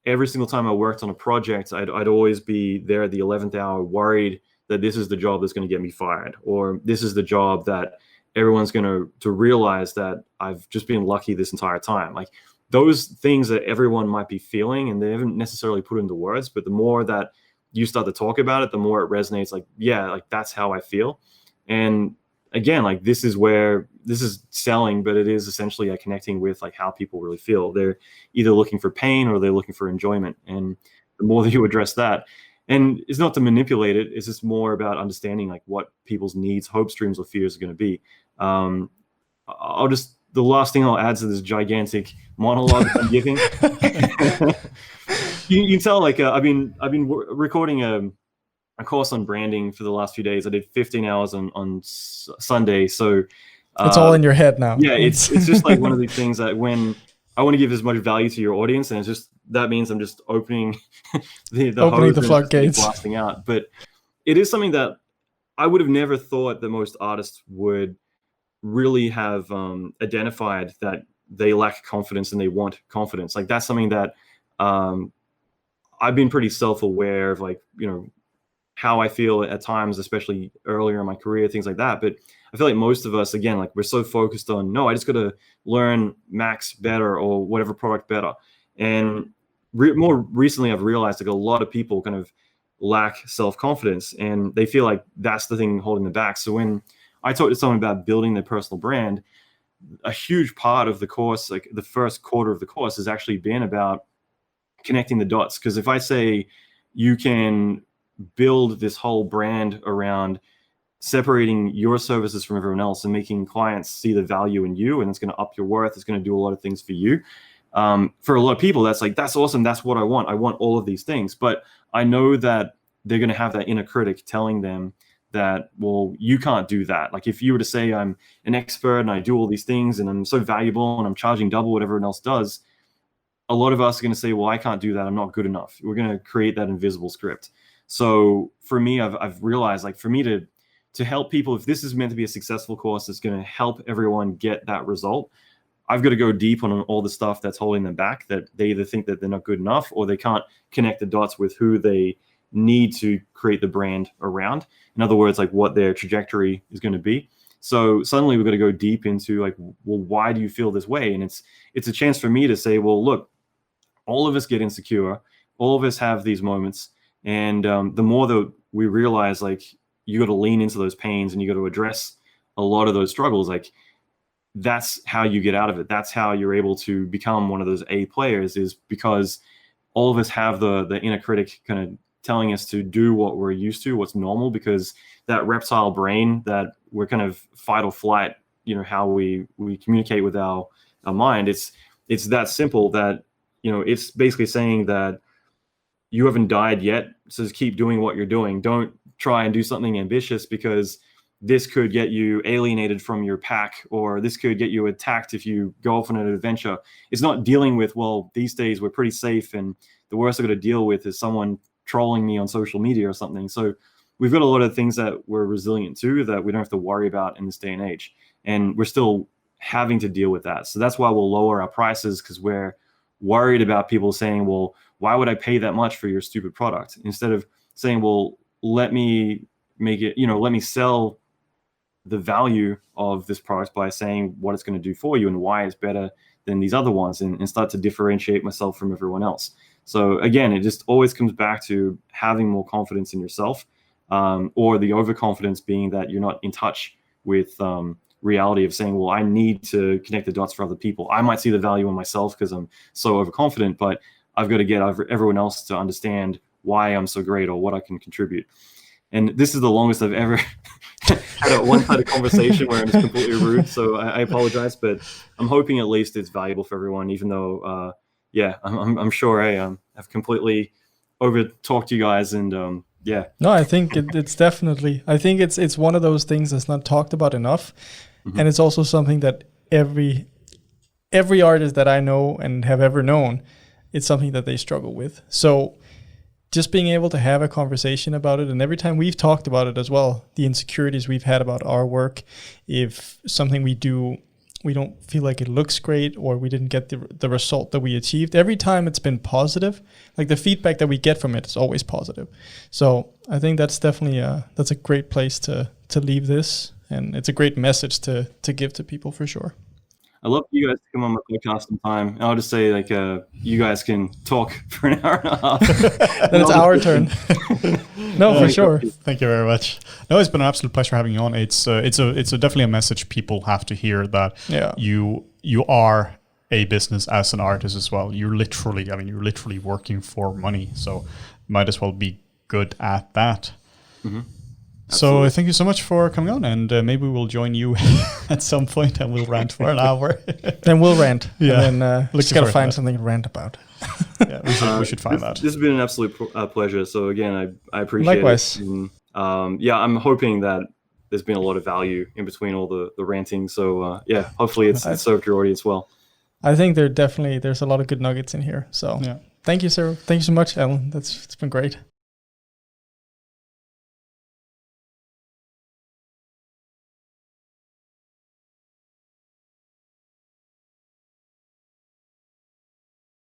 every single time I worked on a project, I'd always be there at the 11th hour worried that this is the job that's going to get me fired, or this is the job that everyone's going to realize that I've just been lucky this entire time. Like, those things that everyone might be feeling, and they haven't necessarily put into words, but the more that you start to talk about it, the more it resonates. Like, yeah, like, that's how I feel. And again, like, this is selling, but it is essentially like connecting with like how people really feel. They're either looking for pain or they're looking for enjoyment. And the more that you address that, and it's not to manipulate it, it's just more about understanding like what people's needs, hopes, dreams, or fears are going to be. The last thing I'll add to this gigantic monologue I'm giving, you can tell, like, I've been recording a course on branding for the last few days. I did 15 hours on Sunday. So it's all in your head now. Yeah, it's just like one of these things that when I want to give as much value to your audience, and it's just, that means I'm just opening the floodgates, blasting out. But it is something that I would have never thought that most artists would really have identified, that they lack confidence and they want confidence. Like, that's something that I've been pretty self-aware of, like, you know, how I feel at times, especially earlier in my career, things like that. But I feel like most of us, again, like, we're so focused on, no, I just got to learn Max better or whatever product better. And more recently, I've realized like a lot of people kind of lack self-confidence, and they feel like that's the thing holding them back. So when I talk to someone about building their personal brand, a huge part of the course, like the first quarter of the course, has actually been about connecting the dots. Because if I say you can build this whole brand around separating your services from everyone else and making clients see the value in you, and it's going to up your worth, it's going to do a lot of things for you. For a lot of people, that's like, that's awesome. That's what I want. I want all of these things. But I know that they're going to have that inner critic telling them that, well, you can't do that. Like, if you were to say I'm an expert and I do all these things and I'm so valuable and I'm charging double what everyone else does, a lot of us are going to say, well, I can't do that. I'm not good enough. We're going to create that invisible script. So for me, I've realized, like, for me to help people, if this is meant to be a successful course that's going to help everyone get that result, I've got to go deep on all the stuff that's holding them back, that they either think that they're not good enough or they can't connect the dots with who they need to create the brand around. In other words, like, what their trajectory is going to be. So suddenly we've got to go deep into, like, well, why do you feel this way? And it's a chance for me to say, well, look, all of us get insecure. All of us have these moments. And the more that we realize, like, you got to lean into those pains and you got to address a lot of those struggles, like, that's how you get out of it. That's how you're able to become one of those A players, is because all of us have the inner critic kind of telling us to do what we're used to, what's normal, because that reptile brain that we're kind of fight or flight, you know, how we communicate with our mind. It's that simple, that, you know, it's basically saying that you haven't died yet, so just keep doing what you're doing. Don't try and do something ambitious, because this could get you alienated from your pack, or this could get you attacked if you go off on an adventure. It's not dealing with, well, these days we're pretty safe and the worst I'm going to deal with is someone trolling me on social media or something. So we've got a lot of things that we're resilient to that we don't have to worry about in this day and age. And we're still having to deal with that. So that's why we'll lower our prices, because we're worried about people saying, well, why would I pay that much for your stupid product? Instead of saying, well, let me make it, let me sell the value of this product by saying what it's going to do for you and why it's better than these other ones, and start to differentiate myself from everyone else. So again, it just always comes back to having more confidence in yourself, or the overconfidence being that you're not in touch with reality of saying, well, I need to connect the dots for other people. I might see the value in myself because I'm so overconfident, but I've got to get everyone else to understand why I'm so great or what I can contribute. And this is the longest I've ever had a one-sided conversation where I'm just completely rude. So I apologize, but I'm hoping at least it's valuable for everyone, even though, I'm sure I've completely over-talked you guys and, yeah. No, I think it's definitely, I think it's one of those things that's not talked about enough. Mm-hmm. And it's also something that every artist that I know and have ever known, it's something that they struggle with. So just being able to have a conversation about it, and every time we've talked about it as well, the insecurities we've had about our work, if something we do, we don't feel like it looks great or we didn't get the result that we achieved, every time it's been positive. Like the feedback that we get from it is always positive. So I think that's definitely that's a great place to leave this, and it's a great message to give to people for sure. I love you guys to come on my podcast sometime. And I'll just say, like, you guys can talk for an hour and a half. Then it's our turn. No, for sure. Thank you very much. No, it's been an absolute pleasure having you on. It's definitely a message people have to hear, that you are a business as an artist as well. You're literally working for money. So might as well be good at that. Mm-hmm. So thank you so much for coming on, and maybe we'll join you at some point and we'll rant for an hour. Then we'll rant. Yeah. And then just got to find something to rant about. Yeah, we should find that. This has been an absolute pleasure. So again, I appreciate Likewise. it. And, I'm hoping that there's been a lot of value in between all the ranting. So hopefully it's served your audience well. I think there's a lot of good nuggets in here. So thank you, sir. Thank you so much, Allan. It's been great.